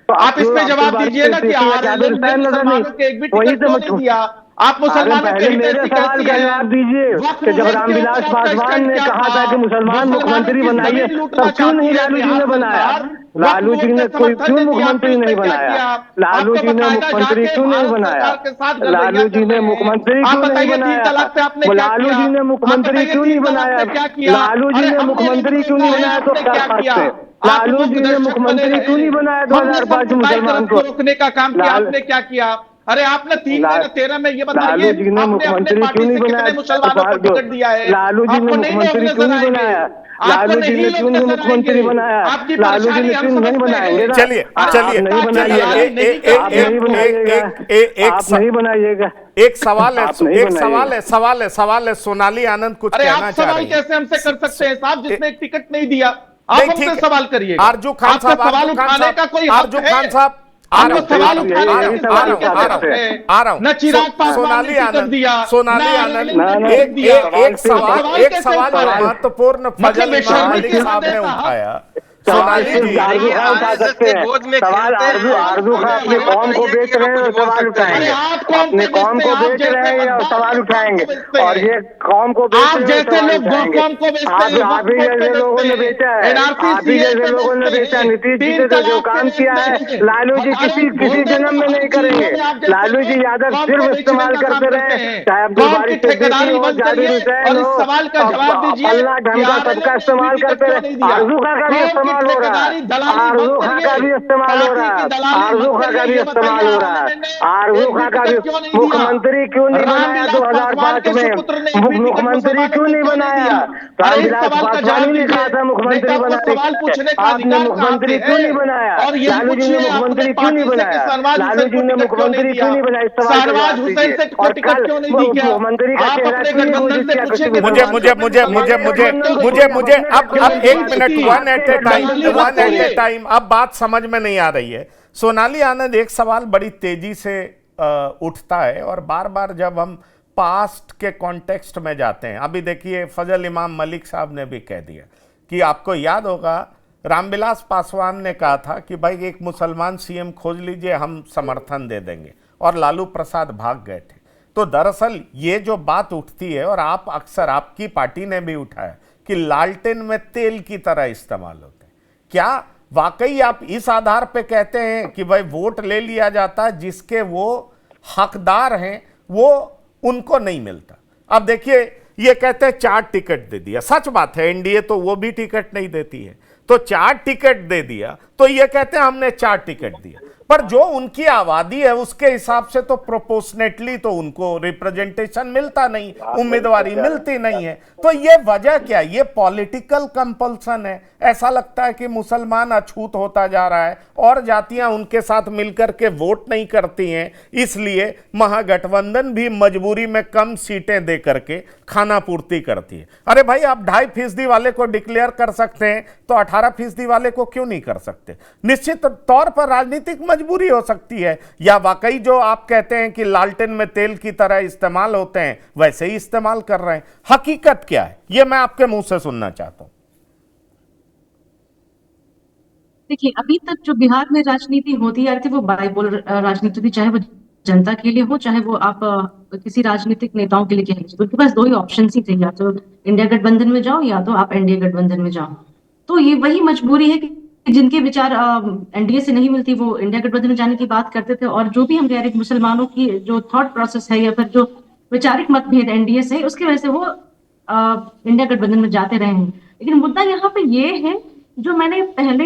तो आप इसमें जवाब दीजिए ना कि नजर नहीं, वही तो दिया आप मुसलमानों के मेरे सवाल का जवाब दीजिए कि जब रामविलास पासवान ने कहा था कि मुसलमान मुख्यमंत्री बनाइए, तब क्यों नहीं लालू जी ने बनाया? लालू जी ने कोई क्यों मुख्यमंत्री नहीं बनाया? लालू जी ने मुख्यमंत्री क्यों नहीं बनाया? लालू जी ने मुख्यमंत्री क्यों नहीं बनाया? लालू जी ने मुख्यमंत्री क्यों नहीं बनाया? लालू जी ने मुख्यमंत्री क्यों नहीं बनाया? तो क्या करते? लालू जी ने मुख्यमंत्री क्यों नहीं बनाया 2005 मुसलमान को रोकने का काम किया? आपने क्या किया? अरे आपने 13 में ये बताइए, लालू जी ने मुख्यमंत्री क्यों नहीं बनाया? मुसलमानों को टिकट दिया है? लालू जी ने मुख्यमंत्री क्यों नहीं बनाया? लालू जी ने क्यों नहीं मुख्यमंत्री बनाया? लालू जी ने क्यों नहीं बनाएंगे? चलिए चलिए नहीं बनाइएगा, आप नहीं बनाइएगा। एक सवाल है, सवाल है सोनाली आनंद कुछ कहना चाह रही है। कैसे हमसे कर सकते हैं साहब, जिसने एक टिकट नहीं दिया? आप हमसे सवाल करिए। आरजू खान साहब, सवाल उठाने का कोई आरजू खान साहब, आ रहा हूं। सोनाली आनंद, एक सवाल महत्वपूर्ण फजल इमाम मलिक साहब ने उठाया। सोनाली जी उठा सकते हैं सवाल। आरजू खान अपनी कौम को बेच रहे हैं, सवाल उठाएंगे। अपने कौम को बेच रहे हैं या सवाल उठाएंगे? और ये कौम को बेच रहे हैं, आप ही जैसे लोगों ने बेचा है, आप ही जैसे लोगों ने बेचा। नीतीश जी ने जो काम किया है लालू जी किसी जन्म में नहीं करेंगे। लालू जी यादव सिर्फ इस्तेमाल करते रहे, चाहे अब्दुल बारी सिद्दीकी हो, जाबिर हुसैन हो, अल्लाह ढंगा सबका इस्तेमाल करते रहे। आरजू खान का भी इस्तेमाल हो रहा है, आरजू खान का भी इस्तेमाल हो रहा है, आरजू खान का भी इस्तेमाल हो रहा है, आरजू खान का भी। मुख्यमंत्री क्यों नहीं बनाया 2005 में? मुख्यमंत्री क्यों नहीं बनाया? रामविलास पासवान ने कहा था मुख्यमंत्री बनाने, आपने मुख्यमंत्री क्यों नहीं बनाया? लालू जी ने मुख्यमंत्री क्यों नहीं बनाया? लालू जी ने मुख्यमंत्री क्यों नहीं बनाया? इस सवाल का जवाब दीजिए। और कल मुख्यमंत्री का चेहरा क्यों नहीं मुझे अब एक minute, one at a time. अब बात समझ में नहीं आ रही है। सोनाली आनंद, एक सवाल बड़ी तेजी से उठता है और बार बार जब हम पास्ट के कॉन्टेक्स्ट में जाते हैं, अभी देखिए फजल इमाम मलिक साहब ने भी कह दिया कि आपको याद होगा रामविलास पासवान ने कहा था कि भाई एक मुसलमान सीएम खोज लीजिए, हम समर्थन दे देंगे, और लालू प्रसाद भाग गए थे। तो दरअसल ये जो बात उठती है, और आप अक्सर, आपकी पार्टी ने भी उठाया कि लालटेन में तेल की तरह इस्तेमाल होते हैं, क्या वाकई आप इस आधार पे कहते हैं कि भाई वोट ले लिया जाता है, जिसके वो हकदार हैं वो उनको नहीं मिलता? अब देखिए, ये कहते हैं 4 टिकट दे दिया, सच बात है, एनडीए तो वो भी टिकट नहीं देती है, तो 4 टिकट दे दिया, तो ये कहते हैं हमने 4 टिकट दिया, पर जो उनकी आबादी है उसके हिसाब से तो प्रोपोर्शनेटली तो उनको रिप्रेजेंटेशन मिलता नहीं, उम्मीदवारी मिलती नहीं है। तो ये वजह क्या है? ये पॉलिटिकल कंपल्सन है। ऐसा लगता है कि मुसलमान अछूत होता जा रहा है और जातियां उनके साथ मिलकर के वोट नहीं करती हैं, इसलिए महागठबंधन भी मजबूरी में कम सीटें दे करके खाना पूर्ति करती है। अरे भाई, आप 2.5% वाले को डिक्लेयर कर सकते हैं तो 18% वाले को क्यों नहीं कर सकते? निश्चित तौर पर राजनीतिक मजबूरी हो सकती है, या वाकई जो आप कहते हैं कि लालटेन में तेल की तरह इस्तेमाल होते हैं वैसे ही इस्तेमाल कर रहे हैं। हकीकत क्या है, ये मैं आपके मुंह से सुनना चाहता हूं। देखिए, अभी तक जो बिहार में राजनीति होती आ रही थी वो बाइपोलर राजनीति थी, चाहे वो जनता के लिए हो, चाहे वो आप किसी राजनीतिक नेताओं के लिए कह लीजिए। उनके पास 2 ही ऑप्शन ही थे, या तो इंडिया गठबंधन में जाओ या तो आप एनडीए गठबंधन में जाओ। तो ये वही मजबूरी है कि जिनके विचार एनडीए से नहीं मिलती वो इंडिया गठबंधन में जाने की बात करते थे, और जो भी हम कह रहे हैं मुसलमानों की जो थॉट प्रोसेस है या फिर जो वैचारिक मतभेद एनडीए से, उसकी वजह से वो इंडिया गठबंधन में जाते रहे हैं। लेकिन मुद्दा यहाँ पे ये है, जो मैंने पहले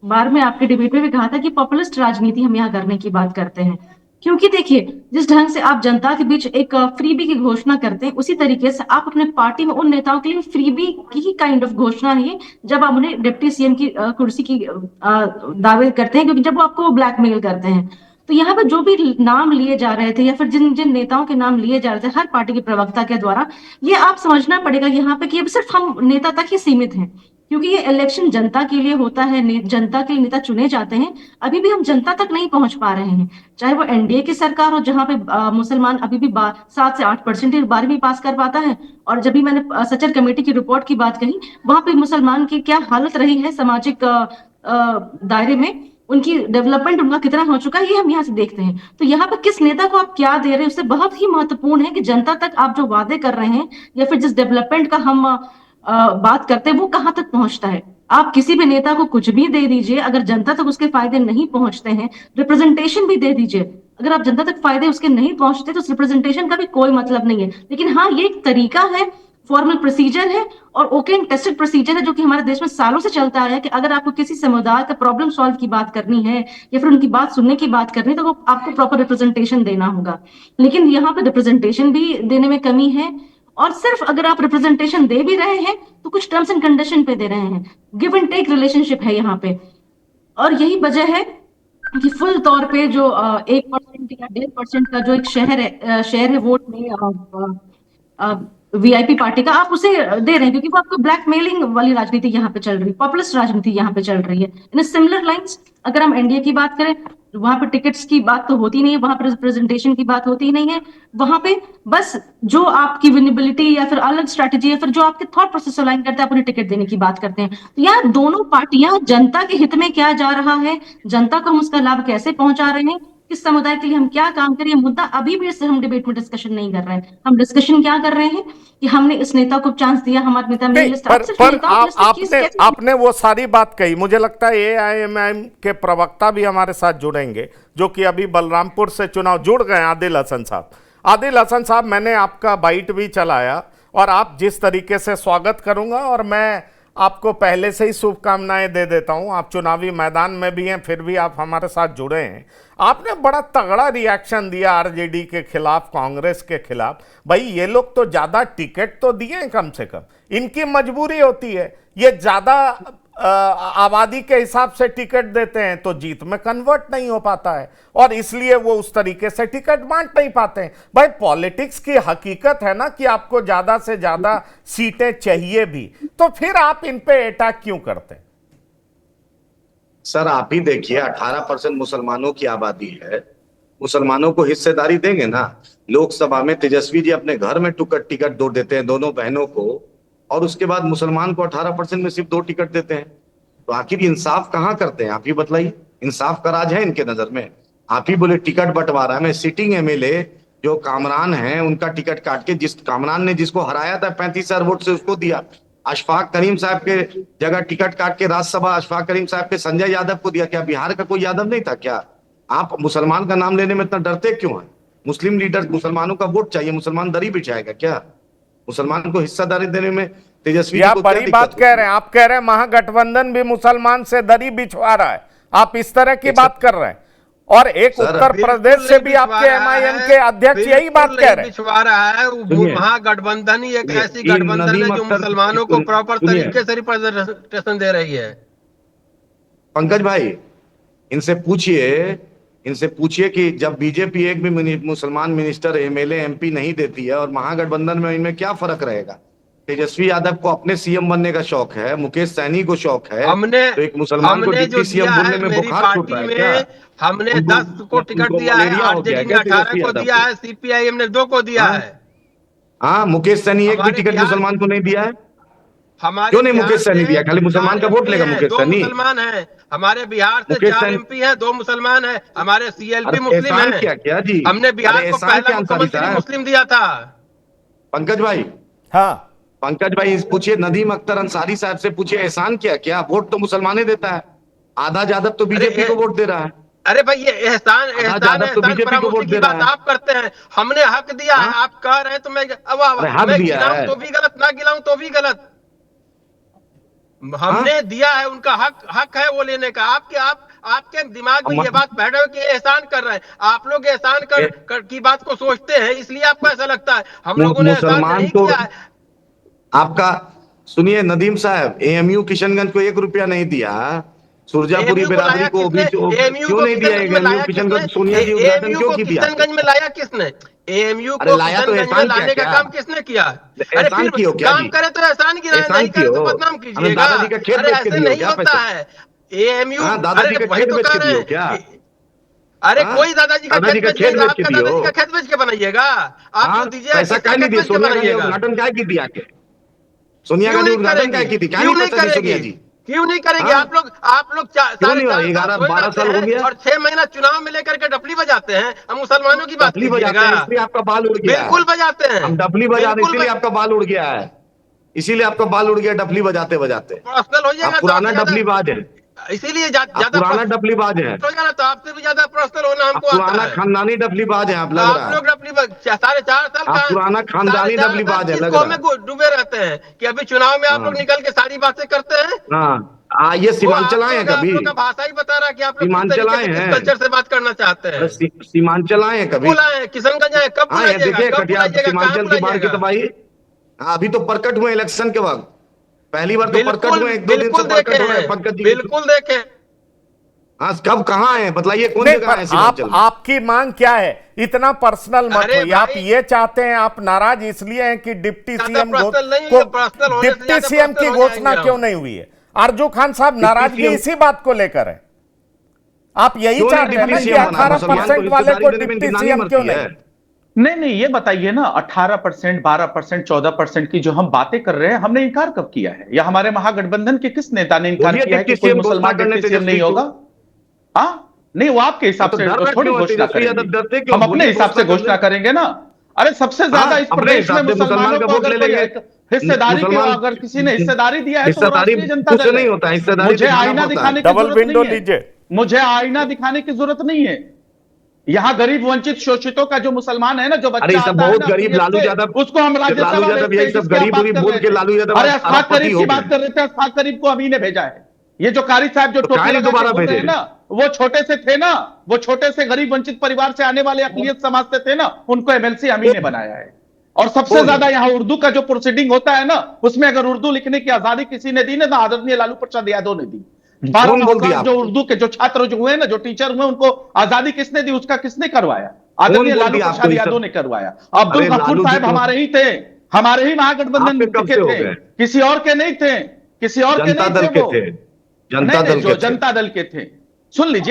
बार में आपके डिबेट में भी कहा था कि पॉपुलिस्ट राजनीति हम यहाँ करने की बात करते हैं, क्योंकि देखिए जिस ढंग से आप जनता के बीच एक फ्रीबी की घोषणा करते हैं, उसी तरीके से आप अपने पार्टी में उन नेताओं के लिए फ्रीबी की ही काइंड ऑफ घोषणा है जब आप उन्हें डिप्टी सीएम की कुर्सी की दावे करते हैं, क्योंकि जब वो आपको ब्लैकमेल करते हैं। तो यहाँ पर जो भी नाम लिए जा रहे थे या फिर जिन जिन नेताओं के नाम लिए जा रहे थे हर पार्टी के प्रवक्ता के द्वारा, ये आप समझना पड़ेगा यहाँ पे कि ये सिर्फ हम नेता तक ही सीमित हैं, क्योंकि ये इलेक्शन जनता के लिए होता है, जनता के लिए नेता चुने जाते हैं। अभी भी हम जनता तक नहीं पहुंच पा रहे हैं, चाहे वो एनडीए की सरकार हो जहां पे मुसलमान अभी भी 7 से 8% 12वीं पास कर पाता है, और जब भी मैंने सचर कमेटी की रिपोर्ट की बात कही, वहां पे मुसलमान की क्या हालत रही है सामाजिक दायरे में, उनकी डेवलपमेंट उनका कितना हो चुका है, ये हम यहाँ से देखते हैं। तो यहाँ पर किस नेता को आप क्या दे रहे हैं उससे बहुत ही महत्वपूर्ण है कि जनता तक आप जो वादे कर रहे हैं या फिर जिस डेवलपमेंट का हम बात करते हैं वो कहाँ तक पहुंचता है। आप किसी भी नेता को कुछ भी दे दीजिए, अगर जनता तक उसके फायदे नहीं पहुंचते हैं, रिप्रेजेंटेशन भी दे दीजिए, अगर आप जनता तक फायदे उसके नहीं पहुंचते तो उस रिप्रेजेंटेशन का भी कोई मतलब नहीं है। लेकिन हाँ, ये एक तरीका है, फॉर्मल प्रोसीजर है और ओके एंड टेस्टेड प्रोसीजर है, जो कि हमारे देश में सालों से चलता आया है कि अगर आपको किसी समुदाय का प्रॉब्लम सॉल्व की बात करनी है या फिर उनकी बात सुनने की बात करनी है तो आपको प्रॉपर रिप्रेजेंटेशन देना होगा। लेकिन यहाँ पे रिप्रेजेंटेशन भी देने में कमी है, और सिर्फ अगर आप रिप्रेजेंटेशन दे भी रहे हैं तो कुछ टर्म्स एंड कंडीशन पे दे रहे हैं, गिव एंड टेक रिलेशनशिप है यहाँ पे। और यही वजह है कि फुल तौर पे जो 1% या 1.5% का जो एक शेयर है वोट में वीआईपी पार्टी का, आप उसे दे रहे हैं क्योंकि वो आपको ब्लैकमेलिंग वाली राजनीति यहाँ पे चल रही है, पॉपुलिस्ट राजनीति यहाँ पे चल रही है। इन सिमिलर लाइंस अगर हम एनडीए की बात करें, वहां पे टिकट्स की बात तो होती नहीं है, वहां पे रिप्रेजेंटेशन की बात होती नहीं है, वहां पे बस जो आपकी विनेबिलिटी या फिर अलग स्ट्रैटेजी या फिर जो आपके थॉट प्रोसेस अलाइन करते हैं, आप उन्हें टिकट देने की बात करते हैं। तो यहाँ दोनों पार्टियां जनता के हित में क्या जा रहा है, जनता को हम उसका लाभ कैसे पहुंचा रहे हैं, किस समुदाय के लिए हम क्या काम करें, मुद्दा अभी भी इससे हम डिबेट में डिस्कशन नहीं कर रहे हैं। हम डिस्कशन क्या कर रहे हैं कि हमने इस नेता को चांस दिया, हमारे नेता में लिस्ट आपने वो सारी बात कही। मुझे लगता है एआईएमआईएम के प्रवक्ता भी हमारे साथ जुड़ेंगे, जो कि अभी बलरामपुर से चुनाव जुड़ गए, आदिल हसन साहब। आदिल हसन साहब, मैंने आपका बाइट भी चलाया और आप जिस तरीके से स्वागत करूंगा, और मैं आपको पहले से ही शुभकामनाएं दे देता हूं। आप चुनावी मैदान में भी हैं, फिर भी आप हमारे साथ जुड़े हैं। आपने बड़ा तगड़ा रिएक्शन दिया आरजेडी के खिलाफ, कांग्रेस के खिलाफ। भाई ये लोग तो ज्यादा टिकट तो दिए कम से कम, इनकी मजबूरी होती है, ये ज्यादा आबादी के हिसाब से टिकट देते हैं तो जीत में कन्वर्ट नहीं हो पाता है, और इसलिए वो उस तरीके से टिकट बांट नहीं पाते हैं। भाई पॉलिटिक्स की हकीकत है ना कि आपको ज्यादा से ज्यादा सीटें चाहिए भी, तो फिर आप इन पे अटैक क्यों करते हैं? सर आप ही देखिए, 18% मुसलमानों की आबादी है, मुसलमानों को हिस्सेदारी देंगे ना। लोकसभा में तेजस्वी जी अपने घर में टिकट दो देते हैं दोनों बहनों को, और उसके बाद मुसलमान को 18% में सिर्फ 2 टिकट देते हैं। तो आखिर इंसाफ कहाँ करते हैं, आप ही बताइए। इंसाफ का राज है इनके नजर में? आप ही बोले टिकट बंटवारा है। मैं सिटिंग एमएलए जो कामरान है उनका टिकट काट के, जिस कामरान ने जिसको हराया था 35,000 वोट से, उसको दिया। अशफाक करीम साहब के जगह टिकट काट के राज्यसभा अशफाक करीम साहब के संजय यादव को दिया। क्या बिहार का कोई यादव नहीं था क्या? आप मुसलमान का नाम लेने में इतना डरते क्यों हैं? मुस्लिम लीडर, मुसलमानों का वोट चाहिए, मुसलमान दरी बिछाएगा क्या? मुसलमान को हिस्सेदारी देने में तेजस्वी आप बड़ी बात कह रहे हैं। आप कह रहे हैं महागठबंधन भी मुसलमान से दरी बिछवा रहा है, आप इस तरह की बात कर रहे हैं। और एक उत्तर प्रदेश से भी आपके एमआईएम के अध्यक्ष यही बात कह रहे हैं। बिछवा रहा है। महागठबंधन ही एक ऐसी गठबंधन है जो मुसलमानों को प्रॉपर तरीके से रिप्रेजेंटेशन दे रही है। पंकज भाई, इनसे पूछिए कि जब बीजेपी एक भी मुसलमान मिनिस्टर, एमएलए, एमपी नहीं देती है और महागठबंधन में इनमें क्या फर्क रहेगा? तेजस्वी यादव को अपने सीएम बनने का शौक है, मुकेश सहनी को शौक है, तो एक मुसलमान को डिप्टी सीएम बनने में बुखार छूट रहा है क्या? हमने 10 को टिकट दिया है, आरजेडी ने 18 को दिया है, सीपीआईएम ने 2 को दिया है। हाँ, मुकेश सहनी एक भी टिकट मुसलमान को नहीं दिया है। क्यों नहीं मुकेश सहनी दिया? खाली मुसलमान का वोट लेगा मुकेश सहनी? मुसलमान है हमारे बिहार से, 4 एमपी हैं, 2 मुसलमान हैं, हमारे सीएलपी मुस्लिम हैं। क्या जी, हमने बिहार को पहला मुख्यमंत्री मुस्लिम दिया था। पंकज भाई, हाँ पंकज भाई पूछिए, नदीम अख्तर अंसारी साहब से पूछिए, एहसान क्या? वोट तो मुसलमान ही देता है, आधा यादव तो बीजेपी को वोट दे रहा है। अरे भाई ये एहसान तो बीजेपी को वोट दे रहा है। आप करते हैं, हमने हक दिया है, आप कह रहे हैं तो मैं गिलाऊं तो भी गलत, ना गिलाऊं तो भी गलत। हमने दिया है, उनका हक है वो लेने का। आपके दिमाग में ये बात बैठ रही है कि एहसान कर रहे हैं। आप लोग एहसान कर की बात को सोचते हैं, इसलिए आपको ऐसा लगता है। हम लोगों ने एहसान नहीं किया है। आपका सुनिए नदीम साहब, एएमयू किशनगंज को 1 रुपया नहीं दिया, सुरजापुरी बिरादरी को भी क्यों नहीं दिया? एएमयू किशनगंज सोनिया जी उद्घाटन क्यों की दिया? किशनगंज में लाया किसने? एएमयू को किशनगंज में लाने का काम किसने किया? एहसान क्यों? काम करे तो एहसान गिराए, नहीं करे तो बदनाम कीजिएगा। दादाजी का खेत बेच के दियो क्या? होता है एएमयू, दादाजी का खेत बेच के दियो क्या? अरे कोई दादाजी का खेत बेच के, आपका दादाजी का खेत बेच के बनाइएगा। आप जो दीजिए पैसा क्या नहीं दिया? सोनिया गांधी उद्घाटन क्या की दिया? सोनिया गांधी उद्घाटन क्या की थी? क्यों नहीं करेगी? क्यों नहीं करेंगे? आप लोग 11-12 साल हो गया और 6 महीना चुनाव में लेकर के डफली बजाते हैं। हम मुसलमानों की बात कीजिएगा, इसलिए आपका बाल उड़ गया। बिल्कुल बजाते हैं, हम डफली बजाते इसलिए आपका बाल उड़ गया है। इसीलिए आपका बाल उड़ गया डफली बजाते बजाते। पर्सनल हो जाएगा आप तो पुराना आपसे ज्यादा- डफलीबाज है, इसीलिए आप ज्यादा पुराना डफलीबाज है, हो जाना, तो आपसे भी ज्यादा पर्सनल होना आप हमको आता पुराना है। खानदानी डफलीबाज है, आप लग आप रहा है लोग अपनी 4.5 साल आप पुराना खानदानी डफलीबाज है, लग रहा है। में डूबे रहते हैं कि अभी चुनाव में आप लोग हाँ। निकल के सारी बातें करते हैं। हाँ, ये सीमांचल आए हैं आप कभी? लोग का भाषा ही बता रहा है कि आप लोग किस सीमांचल तरीके आए से, किस हैं? कल्चर से बात करना चाहते हैं। अरे सीमांचल आए हैं कभी? बुलाए किशनगंज आए, कब हाँ, बुलाइएगा, देखिए कब कटिहार बुलाइएगा, कहाँ सीमांचल की बाढ़ की बुलाइएगा? तबाही। हाँ, अभी तो प्रकट हुए इलेक्शन के वक्त, पहली बार तो प्रकट हुए, 1-2 दिन से बिल्कुल प्रकट देखे हो रहे हैं हैं, पंकज जी। बिल्कुल देखे। हाँ, कब कहाँ है बतलाइए, कौन नहीं, जगह है पर सीमांचल में? आपकी मांग क्या है? इतना पर्सनल मत अरे होइए। आप भाई- ये चाहते हैं, आप नाराज इसलिए हैं कि डिप्टी ज्यादा सीएम पर्सनल नहीं है, पर्सनल होने से डिप्टी ज्यादा सीएम की पर्सनल हो घोषणा जाएंगे क्यों हम। नहीं हुई है? आरजू खान साहब, नाराजगी CM इसी बात को लेकर है। आप यही क्यों नहीं चाहते हैं ना डिप्टी कि सीएम बना? 18% मुसलमान वाले को हिस्सेदारी देने में डिप्टी इनकी नानी सीएम क्यों मरती नहीं? है। नहीं, ये बताइए ना, 18%, 12%, 14% की जो हम बातें कर रहे हैं, हमने इनकार कब किया है? या हमारे महागठबंधन के किस नेता ने इनकार बोलिए किया है कि डिप्टी कोई सीएम मुसलमान घोषणा करने डिप्टी सीएम तेजस्वी नहीं को। होगा? हाँ, नहीं, वो आपके हिसाब तो से डर रहा थोड़ी क्यों है घोषणा तेजस्वी यादव? करेंगे, डरते क्यों? हम अपने बोलिए हिसाब से घोषणा करेंगे ना। अरे सबसे ज्यादा इस अपने प्रदेश में हिसाब से मुसलमानों का को वोट अगर ले कोई लेंगे। हिस्सेदारी की, मुसलमान- अगर किसी ने हिस्सेदारी दिया है तो वो हिस्सेदारी राष्ट्रीय जनता उससे दल नहीं है। होता, हिस्सेदारी मुझे दिखाना आईना पड़ता है। दिखाने की डबल जरूरत विंडो नहीं लीजिए। है, मुझे आईना दिखाने की जरूरत नहीं है। यहाँ गरीब वंचित शोषितों का जो मुसलमान है ना, जो अरे बच्चा ये सब आता है बहुत ना गरीब पीएफ लालू से, यादव, उसको हम राज्यसभा लालू यादव भेजते यही हैं, सब जिसकी आप गरीब बात गरीब कर बोल रहे के थे। लालू यादव अरे आज अशफाक अरबपति करीब हो की गए। बात कर रहे थे, अशफाक करीब को अभी ने भेजा है। ये जो कारी साहब जो तो टोपी काहे नहीं लगा के दोबारा बोल रहे हैं भेजे? ना, वो छोटे से थे ना, वो छोटे से गरीब वंचित परिवार से आने वाले अकलियत समाज से थे ना, उनको एमएलसी हम ही ने बनाया है। और सबसे कौन? ज्यादा यहाँ उर्दू का जो प्रोसीडिंग होता है ना, उसमें अगर उर्दू लिखने की आजादी किसी ने दी ना, तो आदरणीय लालू प्रसाद यादव ने दी। कौन बोल 12 दिया जो उर्दू के जो छात्र जो हुए ना, जो टीचर हुए, उनको आजादी किसने दी? उसका किसने करवाया? आदरणीय बोल लालू दिया प्रसाद आपको ये यादव सब? ने करवाया। अब्दुल अरे गफूर लालू जी साहब तो- हमारे ही थे, हमारे ही महागठबंधन आपके कब के से हो थे, गए? किसी और के नहीं थे, किसी और के जनता नहीं दल थे के वो। थे, जनता नहीं, दल जो के थे। जनता दल के थे।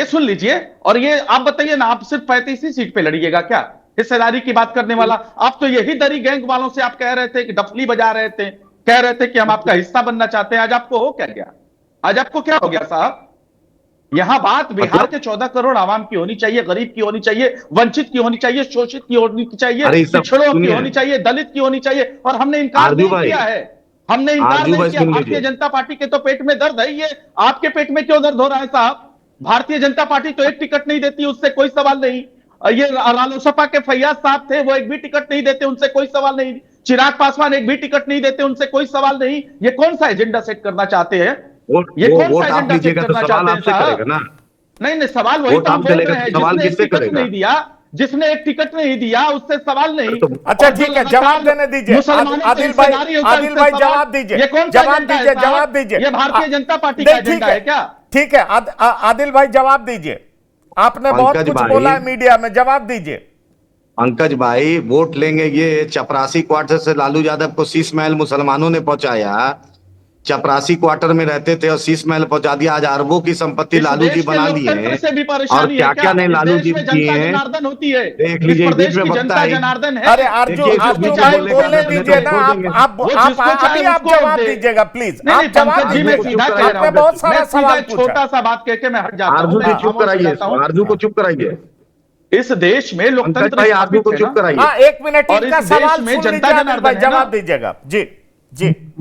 सुन लीजिए। और ये आप बताइए ना, आप सिर्फ 35 ही सीट पे लड़िएगा क्या? हिस्सेदारी की बात करने वाला आप तो यही दरी गैंग वालों से आप कह रहे थे कि डफली बजा रहे थे, कह रहे थे कि हम आपका हिस्सा बनना चाहते हैं। आज आपको हो क्या गया? आज आपको क्या हो गया साहब? यहां बात बिहार के 14 करोड़ आवाम की होनी चाहिए, गरीब की होनी चाहिए, वंचित की होनी चाहिए, शोषित की होनी चाहिए, अरे सब पिछड़ों की सुनिए। होनी चाहिए, दलित की होनी चाहिए। और हमने इनकार आरजू नहीं भाई, किया है, हमने इनकार आरजू नहीं भाई किया। सुन भारतीय लीजिए। जनता पार्टी के तो पेट में दर्द है, ये आपके पेट में क्यों दर्द हो रहा है साहब? भारतीय जनता पार्टी तो एक टिकट नहीं देती, उससे कोई सवाल नहीं। ये रालोसपा के फैयाज साहब थे, वो एक भी टिकट नहीं देते, उनसे कोई सवाल नहीं। चिराग पासवान एक भी टिकट नहीं देते, उनसे कोई सवाल नहीं। ये कौन सा एजेंडा सेट करना चाहते हैं? ये कौन वोट सा आप एजेंडा सेट दीजिएगा तो करना सवाल चाहते हैं आपसे साहब? करेगा ना। नहीं, सवाल वही वोट तो हम आप बोल चलेगा रहे हैं। तो सवाल जिसने एक किससे टिकट करेगा? नहीं दिया, जिसने एक टिकट नहीं दिया, उससे सवाल नहीं। अच्छा और जो ठीक है, लगातार जवाब देने दीजिए। मुसलमानों से आदिल हिस्सेदारी होता है, भाई उससे सवाल- जवाब दीजिए, ये कौन सा जवाब एजेंडा है दीजिए, साहब? जवाब दीजिए। ये भारतीय जनता पार्टी का नहीं, ठीक एजेंडा है क्या? ठीक है, आदिल भाई जवाब दीजिए। आपने बहुत पंकज कुछ भाई- बोला है मीडिया में, जवाब दीजिए। पंकज भाई, वोट लेंगे ये चपरासी क्वार्टर से लालू यादव को शीश महल मुसलमानों ने पहुंचाया। चपरासी क्वार्टर में रहते थे और शीश महल पहुंचा दिया। आज अरबों की संपत्ति इस लालू देश जी के बना दी लोकतंत्र है। से भी और परेशानी क्या है क्या नहीं इस लालू देश जी में किए जनता हैं। जनार्दन होती है। देख इस लीजिए, प्रदेश बीच में की वक्ता जनता है। जनार्दन है। अरे आरजू देखिए, इसको आरजू बीच में भाई बोलने बोलने का दीजिए नहीं ना। तो आप बोल देंगे। आप वो आप जिसको चाहे अभी आप उसको जवाब दे। दीजिएगा प्लीज। नहीं, आप जवाब पंकज जी, मैं दीजिए। सीधा कह रहा आपने हूं। बहुत सारा मैं सीधा सवाल एक पूछा। छोटा सा बात कह के मैं हट जाता हूं। आरजू मैं जी चुप खामोश हो कराइए, जाता हूं। आरजू को चुप कराइए। इस देश में पंकज लोकतंत्र भाई, आरजू को स्थापित है चुप ना। कराइए। हाँ, एक मिनट, और इनका इस देश सवाल में सुन जनता लीजिए। आदिल जनार्दन भाई है ना। जवाब दीजिएगा। जी जी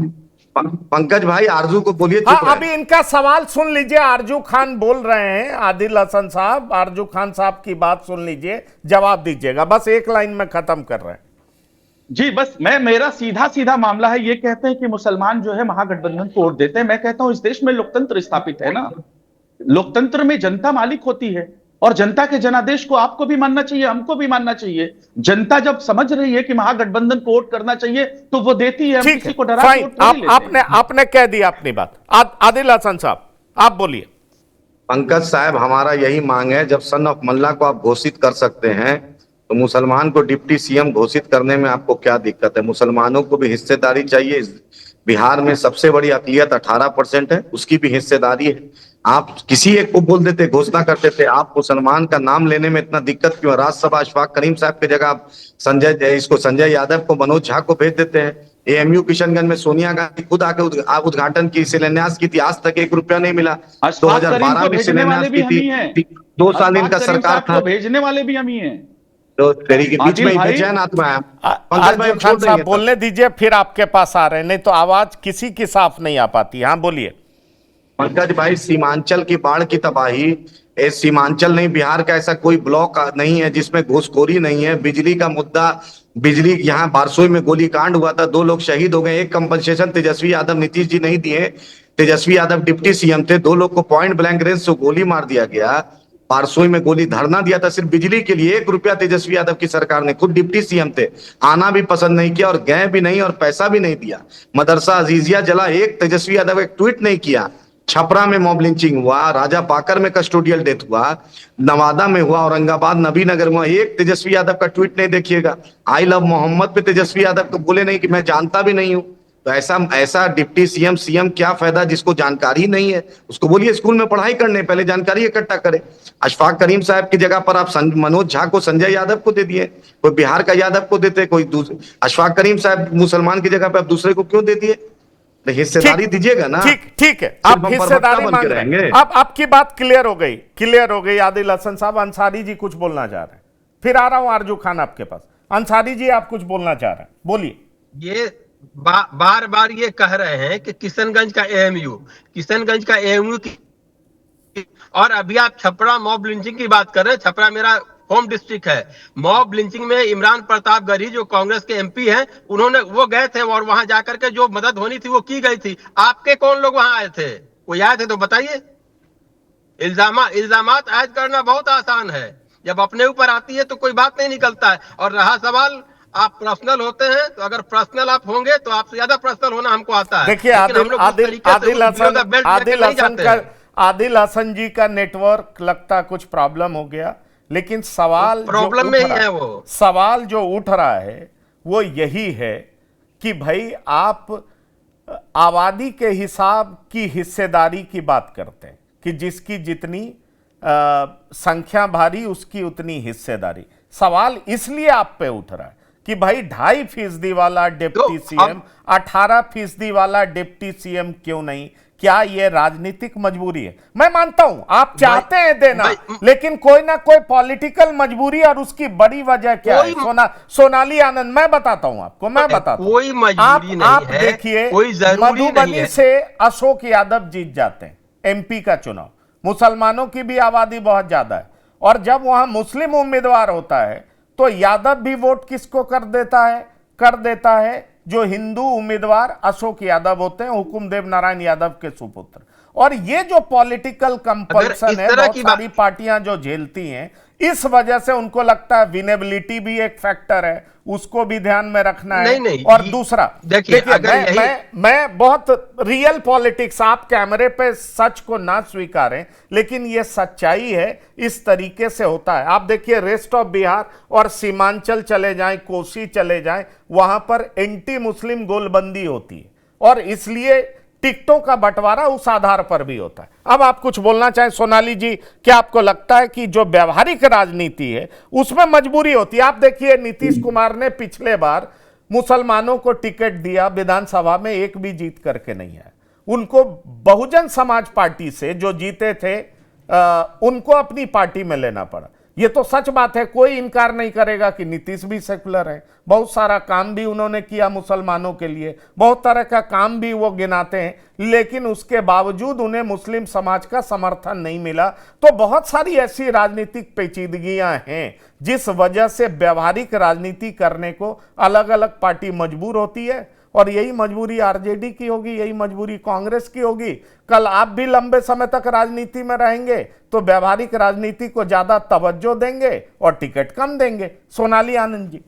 पंकज भाई, आरजू को बोलिए चुप हाँ, रहे। अभी इनका सवाल सुन लीजिए। आरजू खान बोल रहे हैं, आदिल हसन साहब, आरजू खान साहब की बात सुन लीजिए, जवाब दीजिएगा। बस एक लाइन में खत्म कर रहे हैं। जी, बस मेरा सीधा मामला है। ये कहते हैं कि मुसलमान जो है महागठबंधन को वोट देते हैं। मैं कहता हूं इस देश में लोकतंत्र स्थापित है ना। लोकतंत्र में जनता मालिक होती है और जनता के जनादेश को आपको भी मानना चाहिए, हमको भी मानना चाहिए। जनता जब समझ रही है कि महागठबंधन को वोट करना चाहिए तो वो देती है। हम ठीक किसी है, को डरा के फाइन। वोट नहीं लेते। आपने कह दिया अपनी बात। आदिल हसन साहब आप बोलिए। पंकज साहब, हमारा यही मांग है, जब सन ऑफ मल्ला को आप घोषित कर सकते हैं तो मुसलमान को डिप्टी सीएम घोषित करने में आपको क्या दिक्कत है? मुसलमानों को भी हिस्सेदारी चाहिए। बिहार में सबसे बड़ी अकलियत 18% है, उसकी भी हिस्सेदारी है। आप किसी एक को बोल देते, घोषणा करते थे। आप मुसलमान का नाम लेने में इतना दिक्कत क्यों? राज्यसभा अशफाक करीम साहब की जगह आप संजय यादव को, मनोज झा को भेज देते हैं। एएमयू किशनगंज में सोनिया गांधी खुद आके उद्घाटन की, शिलान्यास की थी, आज तक 1 रुपया नहीं मिला। अशफाक करीम 2012 को में भेजने वाले शिलान्यास भी की हम ही हैं। थी, 2 साल अशफाक इनका करीम सरकार साहब था। को भेजने वाले भी हम ही हैं। तो तेरी के बीच आदिल में ही भाई, बेचैन आत्मा है। पंकज भाई आदिल हम खान छोड़ साहब देंगे तब। बोलने दीजिए, फिर आपके पास आ रहे हैं, नहीं तो आवाज किसी की साफ नहीं आ पाती। हाँ बोलिए। पंकज भाई, सीमांचल की बाढ़ की तबाही, सीमांचल नहीं, बिहार का ऐसा कोई ब्लॉक नहीं है जिसमें घूसखोरी नहीं है। बिजली का मुद्दा, बिजली यहाँ बारसोई में गोलीकांड हुआ था, 2 लोग शहीद हो गए, एक कंपनसेशन तेजस्वी यादव नीतीश जी नहीं दिए। तेजस्वी यादव डिप्टी सीएम थे, 2 लोग को पॉइंट ब्लैंक रेंज से गोली मार दिया गया। बारसोई में गोली धरना दिया था सिर्फ बिजली के लिए, 1 रुपया तेजस्वी यादव की सरकार ने, खुद डिप्टी सीएम थे, आना भी पसंद नहीं किया और गए भी नहीं और पैसा भी नहीं दिया। मदरसा अजीजिया जला, एक तेजस्वी यादव एक ट्वीट नहीं किया। छपरा में मॉब लिंचिंग हुआ, राजा पाकर में कस्टोडियल डेथ हुआ, नवादा में हुआ, औरंगाबाद नबीनगर में, एक तेजस्वी यादव का ट्वीट नहीं देखिएगा। आई लव मोहम्मद पे तेजस्वी यादव को बोले नहीं कि मैं जानता भी नहीं हूं। तो ऐसा डिप्टी सीएम क्या फायदा जिसको जानकारी नहीं है? उसको बोलिए स्कूल में पढ़ाई करने, पहले जानकारी इकट्ठा करे। अशफाक करीम साहब की जगह पर आप मनोज झा को, संजय यादव को दे दिए, कोई बिहार का यादव को देते, कोई अशफाक करीम साहब मुसलमान की जगह पर आप दूसरे को क्यों दे दिए? हिस्सेदारी दीजिएगा ना। ठीक है, आप हिस्सेदारी मांग रहे हैं। अब आपकी बात क्लियर हो गई। आदिल हसन साहब, अंसारी जी कुछ बोलना चाह रहे हैं, फिर आ रहा हूं आरजू खान आपके पास। अंसारी जी आप कुछ बोलना चाह रहे हैं, बोलिए। ये बार बार ये कह रहे हैं कि किशनगंज का एएमयू और अभी आप छपरा मॉब लिंचिंग की बात कर रहे हैं। छपरा मेरा होम डिस्ट्रिक्ट है। मॉब लिंचिंग में इमरान प्रतापगढ़ी जो कांग्रेस के एमपी हैं, उन्होंने वो गए थे और वहां जाकर के जो मदद होनी थी वो की गई थी। आपके कौन लोग वहां आए थे? कोई आए थे तो बताइए। इल्जामात आयद करना बहुत आसान है, जब अपने ऊपर आती है तो कोई बात नहीं निकलता है। और रहा सवाल आप पर्सनल होते हैं, तो अगर पर्सनल आप होंगे तो आपसे ज्यादा पर्सनल होना हमको आता है। देखिए आदिल हसन जी का नेटवर्क लगता कुछ प्रॉब्लम हो गया, लेकिन सवाल प्रॉब्लम में ही है वो। सवाल जो उठ रहा है वो यही है कि भाई आप आबादी के हिसाब की हिस्सेदारी की बात करते हैं कि जिसकी जितनी संख्या भारी उसकी उतनी हिस्सेदारी। सवाल इसलिए आप पे उठ रहा है कि भाई 2.5% वाला डिप्टी सीएम, 18% वाला डिप्टी सीएम क्यों नहीं? क्या यह राजनीतिक मजबूरी है? मैं मानता हूं आप चाहते हैं देना, लेकिन कोई ना कोई पॉलिटिकल मजबूरी, और उसकी बड़ी वजह क्या है? सोनाली आनंद, मैं बताता हूं आपको, कोई मजबूरी नहीं आप देखिए, मधुबनी से अशोक यादव जीत जाते हैं एमपी का चुनाव। मुसलमानों की भी आबादी बहुत ज्यादा है, और जब वहां मुस्लिम उम्मीदवार होता है तो यादव भी वोट किसको कर देता है जो हिंदू उम्मीदवार अशोक यादव होते हैं, हुकुमदेव नारायण यादव के सुपुत्र। और ये जो पॉलिटिकल कंपल्सन है, बहुत सारी पार्टियां जो झेलती हैं, इस वजह से उनको लगता है विनेबिलिटी भी एक फैक्टर है, उसको भी ध्यान में रखना है। नहीं, और दूसरा देखिए, मैं बहुत रियल पॉलिटिक्स, आप कैमरे पे सच को ना स्वीकारें, लेकिन ये सच्चाई है, इस तरीके से होता है। आप देखिए रेस्ट ऑफ बिहार और सीमांचल चले जाएं, कोसी चले जाएं, वहां पर एंटी मुस्लिम गोलबंदी होती है, और इसलिए टिकटों का बंटवारा उस आधार पर भी होता है। अब आप कुछ बोलना चाहें सोनाली जी, क्या आपको लगता है कि जो व्यवहारिक राजनीति है उसमें मजबूरी होती है? आप देखिए नीतीश कुमार ने पिछले बार मुसलमानों को टिकट दिया, विधानसभा में एक भी जीत करके नहीं है। उनको बहुजन समाज पार्टी से जो जीते थे उनको अपनी पार्टी में लेना पड़ा। ये तो सच बात है, कोई इनकार नहीं करेगा कि नीतीश भी सेकुलर है, बहुत सारा काम भी उन्होंने किया मुसलमानों के लिए, बहुत तरह का काम भी वो गिनाते हैं, लेकिन उसके बावजूद उन्हें मुस्लिम समाज का समर्थन नहीं मिला। तो बहुत सारी ऐसी राजनीतिक पेचीदगियां हैं जिस वजह से व्यवहारिक राजनीति करने को अलग अलग पार्टी मजबूर होती है, और यही मजबूरी आरजेडी की होगी, यही मजबूरी कांग्रेस की होगी। कल आप भी लंबे समय तक राजनीति में रहेंगे तो व्यवहारिक राजनीति को ज्यादा तवज्जो देंगे और टिकट कम देंगे। सोनाली आनंद जी,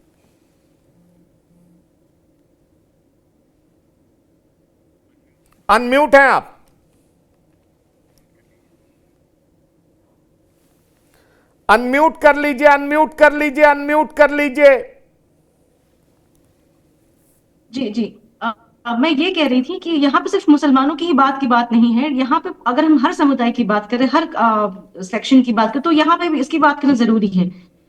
अनम्यूट हैं आप। अनम्यूट कर लीजिए, अनम्यूट कर लीजिए, अनम्यूट कर लीजिए। जी मैं ये कह रही थी कि यहाँ पे सिर्फ मुसलमानों की ही बात नहीं है। यहाँ पे अगर हम हर समुदाय की बात करें, हर सेक्शन की बात करें, तो यहाँ पे भी इसकी बात करना जरूरी है।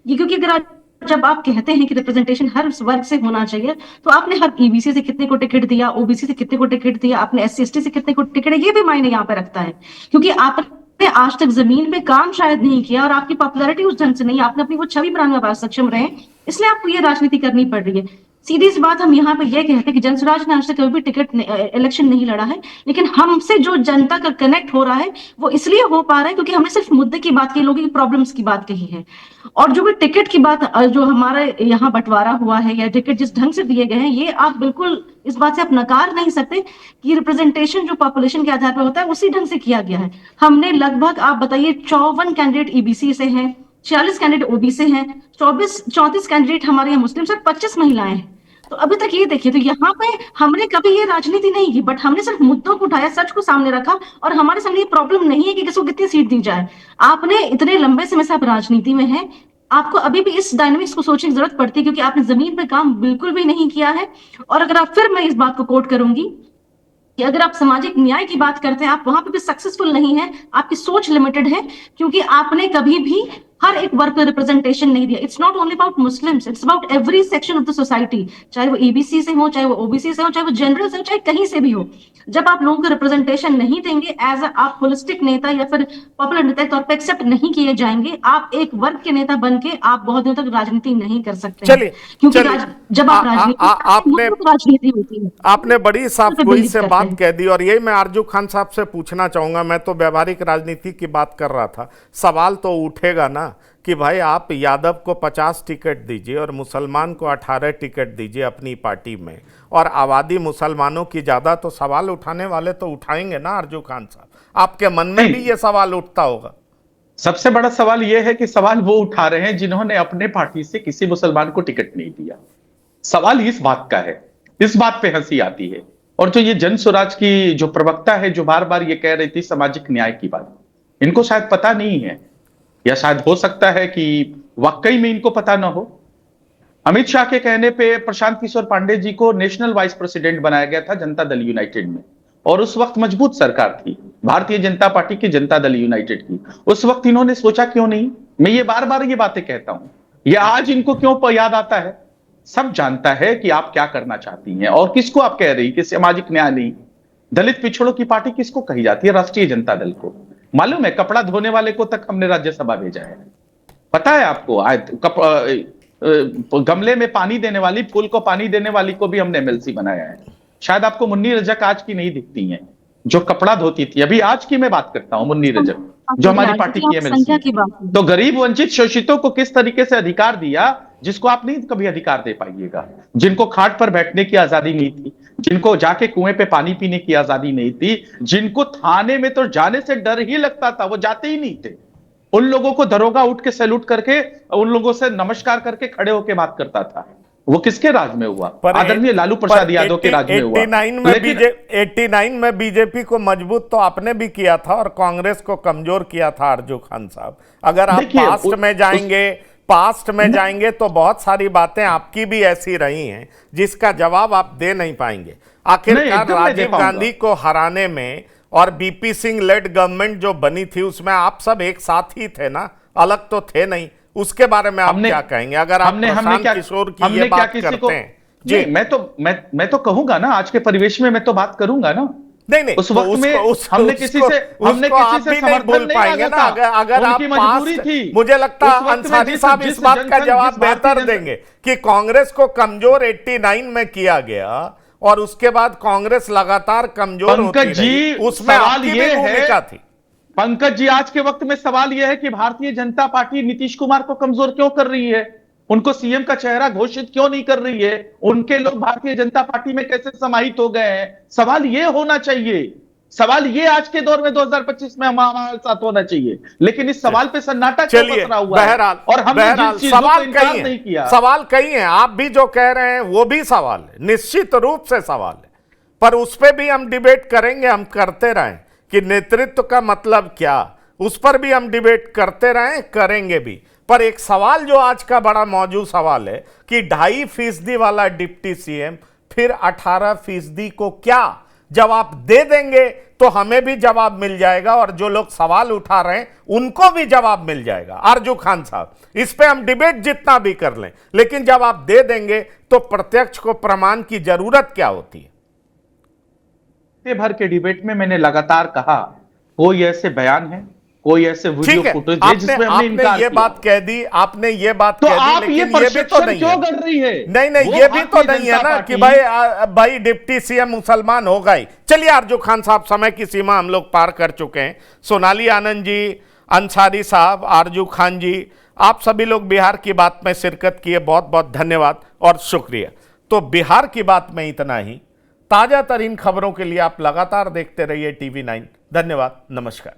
ये क्योंकि अगर जब आप कहते हैं कि रिप्रेजेंटेशन हर वर्ग से होना चाहिए, तो आपने हर ईबीसी से कितने को टिकट दिया, ओबीसी से कितने को टिकट दिया, आपने SC ST से कितने को टिकट, ये भी मायने यहाँ पे रखता है। क्योंकि आप आज तक जमीन पे काम शायद नहीं किया और आपकी पॉपुलैरिटी उस ढंग से नहीं, आपने अपनी वो छवि बनाने में सक्षम रहे, इसलिए आपको ये राजनीति करनी पड़ रही है। सीधी सी बात हम यहाँ पे ये कहते हैं कि जनसुराज ने आज तक कभी भी टिकट इलेक्शन नहीं लड़ा है, लेकिन हमसे जो जनता का कनेक्ट हो रहा है वो इसलिए हो पा रहा है क्योंकि हमने सिर्फ मुद्दे की बात की, लोगों की प्रॉब्लम्स की बात कही है। और जो भी टिकट की बात जो हमारे यहाँ बंटवारा हुआ है या टिकट जिस ढंग से दिए गए हैं, ये आप बिल्कुल इस बात से आप नकार नहीं सकते कि रिप्रेजेंटेशन जो पॉपुलेशन के आधार पर होता है उसी ढंग से किया गया है। हमने लगभग आप बताइए 54 कैंडिडेट ईबीसी से हैं, 46 कैंडिडेट ओबीसी हैं, 34 कैंडिडेट हमारे यहाँ मुस्लिम से, 25 महिलाएं हैं। तो अभी तक ये देखिए, तो यहाँ पे हमने कभी ये राजनीति नहीं की, बट हमने सिर्फ मुद्दों को उठाया, सच को सामने रखा, और हमारे सामने ये प्रॉब्लम नहीं है कि किसको कितनी सीट दी जाए। आपने इतने लंबे समय से आप राजनीति में हैं, आपको अभी भी इस डायनामिक्स को सोचने की जरूरत पड़ती है क्योंकि आपने जमीन पे काम बिल्कुल भी नहीं किया है। और अगर आप, फिर मैं इस बात को कोट करूंगी कि अगर आप सामाजिक न्याय की बात करते हैं, आप वहां पे भी सक्सेसफुल नहीं है, आपकी सोच लिमिटेड है, क्योंकि आपने कभी भी हर एक वर्ग को रिप्रेजेंटेशन नहीं दिया। It's not only about Muslims, it's about every section of the society, चाहे वो ईबीसी से हो, चाहे वो ओबीसी से हो, चाहे वो जनरल से हो, चाहे कहीं से भी हो। जब आप लोगों को रिप्रेजेंटेशन नहीं देंगे, एज आप होलिस्टिक नेता या फिर पॉपुलर नेता के तौर पर एक्सेप्ट नहीं किए जाएंगे, आप एक वर्ग के नेता बन के आप बहुत दिनों तक राजनीति नहीं कर सकते। चलिए, क्योंकि जब आप राजनीति होती है, आपने बड़ी साफ गोई से बात कह दी। और यही मैं आरजू खान साहब से पूछना चाहूंगा, मैं तो व्यवहारिक राजनीति की बात कर रहा था, सवाल तो उठेगा ना कि भाई आप यादव को 50 टिकट दीजिए और मुसलमान को 18 टिकट दीजिए अपनी पार्टी में, और आबादी मुसलमानों की ज़्यादा, तो सवाल उठाने वाले तो उठाएंगे ना आरजू खान साहब, आपके मन में भी ये सवाल उठता होगा। सबसे बड़ा सवाल यह है कि सवाल वो उठा रहे हैं जिन्होंने अपने पार्टी से किसी मुसलमान को टिकट नहीं दिया। सवाल इस बात का है, इस बात पे हंसी आती है। और जो ये जन स्वराज की जो प्रवक्ता है जो बार बार ये कह रही थी सामाजिक न्याय की बात, इनको शायद पता नहीं है, या शायद हो सकता है कि वाकई में इनको पता ना हो। अमित शाह के कहने पे प्रशांत किशोर पांडे जी को नेशनल वाइस प्रेसिडेंट बनाया गया था जनता दल यूनाइटेड में, और उस वक्त मजबूत सरकार थी भारतीय जनता पार्टी की, जनता दल यूनाइटेड की। उस वक्त इन्होंने सोचा क्यों नहीं? मैं ये बार बार ये बातें कहता हूं, ये आज इनको क्यों याद आता है? सब जानता है कि आप क्या करना चाहती हैं और किसको आप कह रही कि सामाजिक न्याय नहीं। दलित पिछड़ों की पार्टी किसको कही जाती है? राष्ट्रीय जनता दल को। मालूम है, कपड़ा धोने वाले को तक हमने राज्यसभा भेजा है, पता है आपको? गमले में पानी देने वाली, फूल को पानी देने वाली को भी हमने एमएलसी बनाया है। शायद आपको मुन्नी रजक आज की नहीं दिखती हैं, जो कपड़ा धोती थी। अभी आज की मैं बात करता हूं, मुन्नी रजक जो हमारी पार्टी की एमएलसी। तो गरीब वंचित शोषितों को किस तरीके से अधिकार दिया जिसको आप नहीं कभी अधिकार दे पाइएगा। जिनको खाट पर बैठने की आजादी नहीं थी, जिनको जाके कुएं पे पानी पीने की आजादी नहीं थी, जिनको थाने में तो जाने से डर ही लगता था, वो जाते ही नहीं थे, उन लोगों को दरोगा उठ के सैल्यूट करके, उन लोगों से नमस्कार करके खड़े होके बात करता था। वो किसके राज में हुआ? आदरणीय लालू प्रसाद यादव के राज में हुआ। 89 में बीजेपी को मजबूत तो आपने भी किया था और कांग्रेस को कमजोर किया था आरजू खान साहब। अगर आप पास्ट में जाएंगे तो बहुत सारी बातें आपकी भी ऐसी रही हैं जिसका जवाब आप दे नहीं पाएंगे। आखिरकार राजीव गांधी को हराने में और बीपी सिंह लेड गवर्नमेंट जो बनी थी उसमें आप सब एक साथ ही थे ना, अलग तो थे नहीं। उसके बारे में आप क्या कहेंगे अगर आप प्रशांत किशोर की ये बात करते हैं? जी, मैं तो कहूंगा ना, आज के परिवेश में मैं तो बात करूंगा ना। नहीं, उस वक्त में हमने किसी से समर्थन नहीं मांगा था, अगर आप मजबूरी थी। मुझे लगता है अंसारी साहब इस बात का जवाब बेहतर देंगे कि कांग्रेस को कमजोर 89 में किया गया और उसके बाद कांग्रेस लगातार कमजोर होती रही, उसमें आपकी भी भूमिका थी। पंकज जी, आज के वक्त में सवाल यह है कि भारतीय जनता पार्टी नीतीश कुमार को कमजोर क्यों कर रही है? उनको सीएम का चेहरा घोषित क्यों नहीं कर रही है? उनके लोग भारतीय जनता पार्टी में कैसे समाहित हो गए हैं? सवाल ये होना चाहिए, सवाल ये आज के दौर में 2025 में हमारे साथ होना चाहिए। लेकिन इस सवाल पे सन्नाटा क्यों पसरा हुआ है? और हमने सवाल नहीं किया। सवाल कई है, आप भी जो कह रहे हैं वो भी सवाल है, निश्चित रूप से सवाल है, पर उस पर भी हम डिबेट करेंगे, हम करते रहें कि नेतृत्व का मतलब क्या, उस पर भी हम डिबेट करते रहें, करेंगे भी। पर एक सवाल जो आज का बड़ा मौजूद सवाल है कि 2.5% वाला डिप्टी सीएम फिर 18% को क्या जवाब दे देंगे तो हमें भी जवाब मिल जाएगा और जो लोग सवाल उठा रहे हैं उनको भी जवाब मिल जाएगा। आरजू खान साहब, इस पे हम डिबेट जितना भी कर लें, लेकिन जब आप दे देंगे तो प्रत्यक्ष को प्रमाण की जरूरत क्या होती है? भर के डिबेट में मैंने लगातार कहा, कोई ऐसे बयान है कोई ऐसे वीडियो ठीक है, फुटेज है जिसमें हमने आपने इनकार ये किया। बात कह दी, आपने ये बात तो कह दी, आप लेकिन ये ये भी तो परसेप्शन नहीं क्यों है। कर रही है? नहीं, वो ये भी तो भारतीय नहीं है जनता ना कि पार्टी- भाई डिप्टी सीएम मुसलमान हो गए। चलिए आरजू खान साहब, समय की सीमा हम लोग पार कर चुके हैं। सोनाली आनंद जी, अंसारी साहब, आरजू खान जी, आप सभी लोग बिहार की बात में शिरकत किए, बहुत बहुत धन्यवाद और शुक्रिया। तो बिहार की बात में इतना ही। ताजा तरीन खबरों के लिए आप लगातार देखते रहिए TV9। धन्यवाद, नमस्कार।